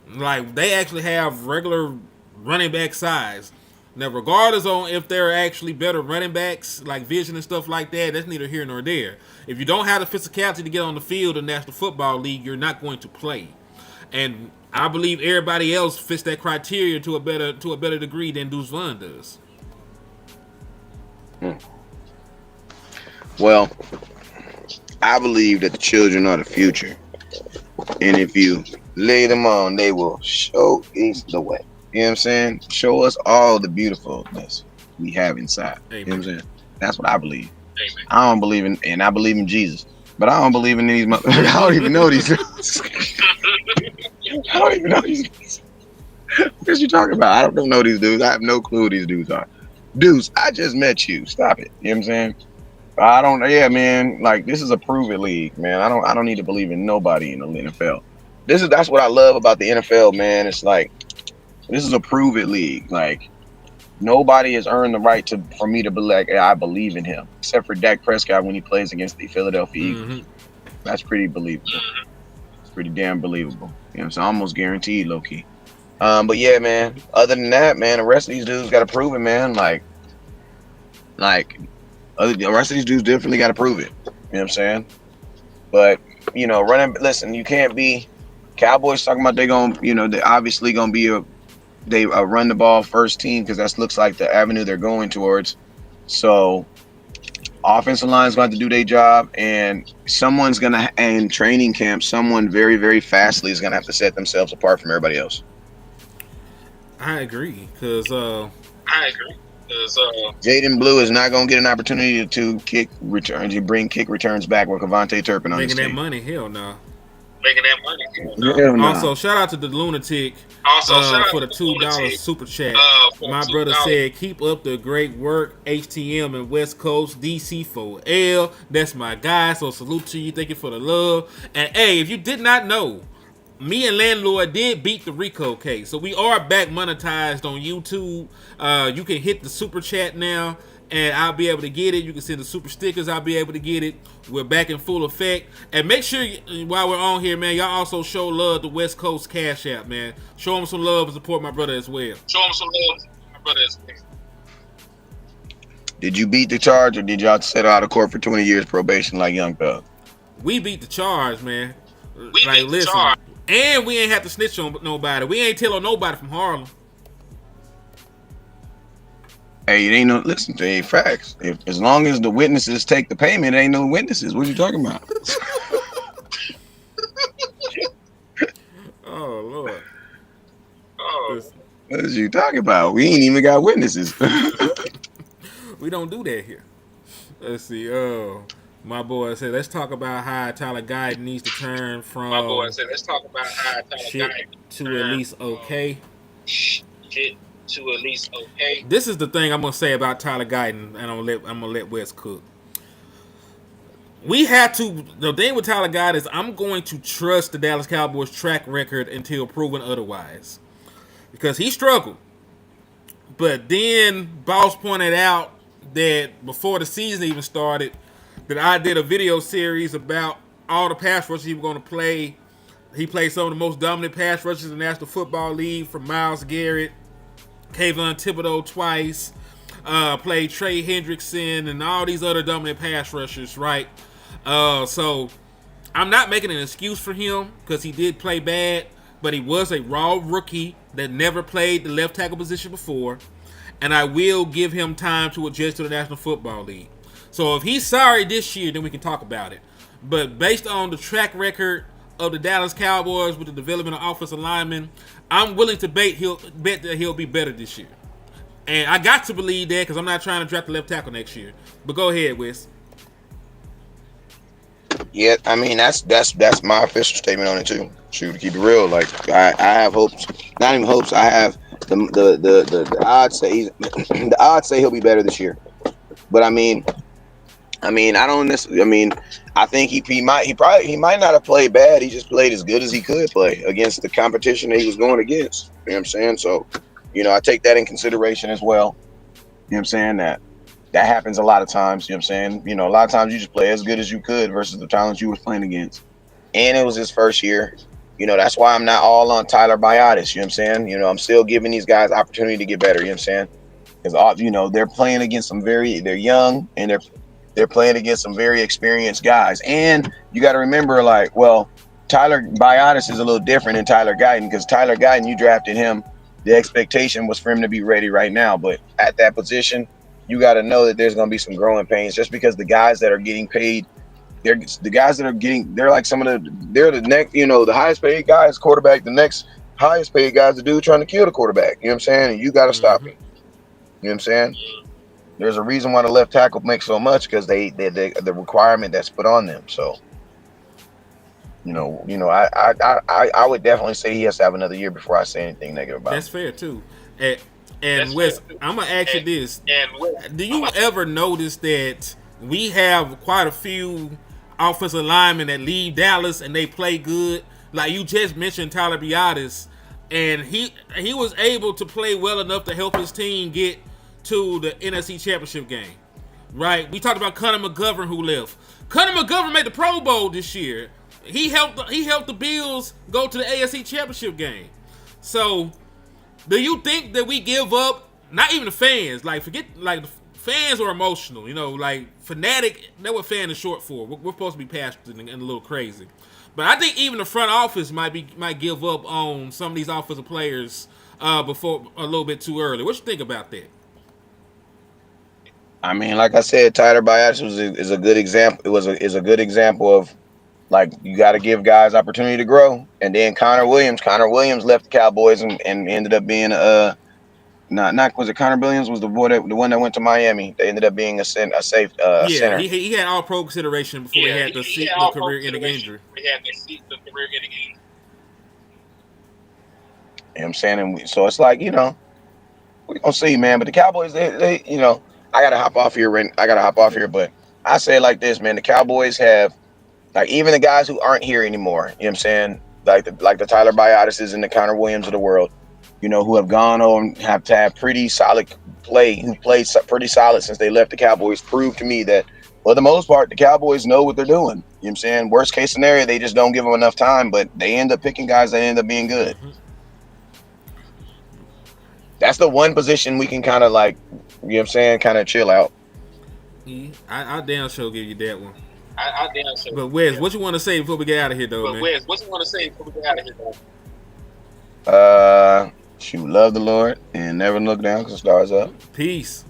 Like, they actually have regular running back size. Now, regardless on if they're actually better running backs, like vision and stuff like that, that's neither here nor there. If you don't have the physicality to get on the field in the National Football League, you're not going to play. And I believe everybody else fits that criteria to a better degree than Deuce Vaughn does. Well, I believe that the children are the future, and if you lay them on, they will show us the way. You know what I'm saying? Show us all the beautifulness we have inside. Amen. You know what I'm saying? That's what I believe. Amen. I don't believe in, and I believe in Jesus, but I don't believe in these. I don't even know these dudes. I don't even know these dudes. What you talking about? I don't know these dudes. I have no clue who these dudes are. Dudes, I just met you. Stop it. You know what I'm saying? I don't. Yeah, man. Like, this is a prove it league, man. I don't need to believe in nobody in the NFL. That's what I love about the NFL, man. It's like, this is a prove it league. Like, nobody has earned the right for me to be like, hey, I believe in him, except for Dak Prescott when he plays against the Philadelphia Eagles. Mm-hmm. That's pretty believable. It's pretty damn believable. You know, it's almost guaranteed, low key. But yeah, man. Other than that, man, the rest of these dudes got to prove it, man. The rest of these dudes definitely got to prove it. You know what I'm saying? But listen, you can't be Cowboys talking about they're obviously gonna be a run the ball first team, because that looks like the avenue they're going towards. So offensive line's going to do their job, and in training camp, someone very, very fastly is going to have to set themselves apart from everybody else. I agree, because Jaden Blue is not going to get an opportunity to bring kick returns back with Cavante Turpin on his team. Making that money, hell no. No. Also, shout out to the Lunatic for the $2 super chat. My brother said, keep up the great work, HTM and West Coast, DC4L. That's my guy, so salute to you. Thank you for the love. And hey, if you did not know, me and Landlord did beat the RICO case. So we are back monetized on YouTube. You can hit the super chat now, and I'll be able to get it. You can send the super stickers. I'll be able to get it. We're back in full effect. And make sure, while we're on here, man, y'all also show love to West Coast Cash App, man. Show them some love and support my brother as well. Did you beat the charge, or did y'all settle out of court for 20 years probation like Young Thug? We beat the charge, man. Listen, and we ain't have to snitch on nobody. We ain't tell on nobody from Harlem. Hey, it ain't no, listen to facts. As long as the witnesses take the payment, it ain't no witnesses. What you talking about? Oh, Lord. What is you talking about? We ain't even got witnesses. We don't do that here. Let's see. My boy said, let's talk about how Tyler Guyton needs to turn from shit to at least okay. to at least okay. This is the thing I'm gonna say about Tyler Guyton, and I'm gonna let Wes cook. We have to. The thing with Tyler Guyton is I'm going to trust the Dallas Cowboys track record until proven otherwise, because he struggled. But then Boss pointed out that before the season even started, that I did a video series about all the pass rushers he was going to play. He played some of the most dominant pass rushers in the National Football League, from Myles Garrett, Kayvon Thibodeau twice, played Trey Hendrickson, and all these other dominant pass rushers, right? So I'm not making an excuse for him because he did play bad, but he was a raw rookie that never played the left tackle position before, and I will give him time to adjust to the National Football League. So if he's sorry this year, then we can talk about it. But based on the track record of the Dallas Cowboys with the development of offensive linemen, I'm willing to bet that he'll be better this year. And I got to believe that because I'm not trying to draft the left tackle next year. But go ahead, Wes. Yeah, I mean that's my official statement on it too. Shoot, to keep it real, like I have hopes, not even hopes. I have the odds say the odds say he'll be better this year. But I mean, I don't necessarily. I mean, I think he might not have played bad. He just played as good as he could play against the competition that he was going against. You know what I'm saying? So, I take that in consideration as well. You know what I'm saying? That happens a lot of times. You know what I'm saying? A lot of times you just play as good as you could versus the talent you was playing against. And it was his first year. That's why I'm not all on Tyler Biotis. You know what I'm saying? I'm still giving these guys opportunity to get better. You know what I'm saying? Because they're playing against they're young, and they're playing against some very experienced guys. And you got to remember, Tyler Biotis is a little different than Tyler Guyton, because Tyler Guyton, you drafted him. The expectation was for him to be ready right now. But at that position, you got to know that there's going to be some growing pains, just because the guys that are getting paid, they're like they're the next, the highest paid guys, quarterback, the next highest paid guys, the dude trying to kill the quarterback. You know what I'm saying? And you got to stop it. You know what I'm saying? There's a reason why the left tackle makes so much, because the requirement that's put on them. So, I would definitely say he has to have another year before I say anything negative about him. That's fair too. And Wes, I'm gonna ask you this: do you ever notice that we have quite a few offensive linemen that leave Dallas and they play good? Like you just mentioned Tyler Biotis, and he was able to play well enough to help his team get to the NFC Championship game, right? We talked about Connor McGovern, who left. Connor McGovern made the Pro Bowl this year. He helped the Bills go to the AFC Championship game. So, do you think that we give up? Not even the fans. Forget the fans are emotional. Fanatic. That's what fan is short for. We're supposed to be passionate and a little crazy. But I think even the front office might give up on some of these offensive players before a little bit too early. What you think about that? I mean, like I said, Tyler Biotis is a good example. Is a good example of, you got to give guys opportunity to grow. And then Connor Williams left the Cowboys and ended up being was it Connor Williams was the one that went to Miami. They ended up being a safe center. He had all pro consideration before he had the career-ending injury. You know what I'm saying? And so it's we're gonna see, man. But the Cowboys, they I gotta hop off here, but I say it like this, man. The Cowboys have, even the guys who aren't here anymore, you know what I'm saying? Like the Tyler Biotises and the Connor Williams of the world, who have gone on and have to have pretty solid play, who played pretty solid since they left the Cowboys, prove to me that, for the most part, the Cowboys know what they're doing. You know what I'm saying? Worst case scenario, they just don't give them enough time, but they end up picking guys that end up being good. Mm-hmm. That's the one position we can kind of kind of chill out. Yeah, I damn sure give you that one. But Wes, what you want to say before we get out of here, though, man? Shoot, love the Lord and never look down because the stars up. Peace.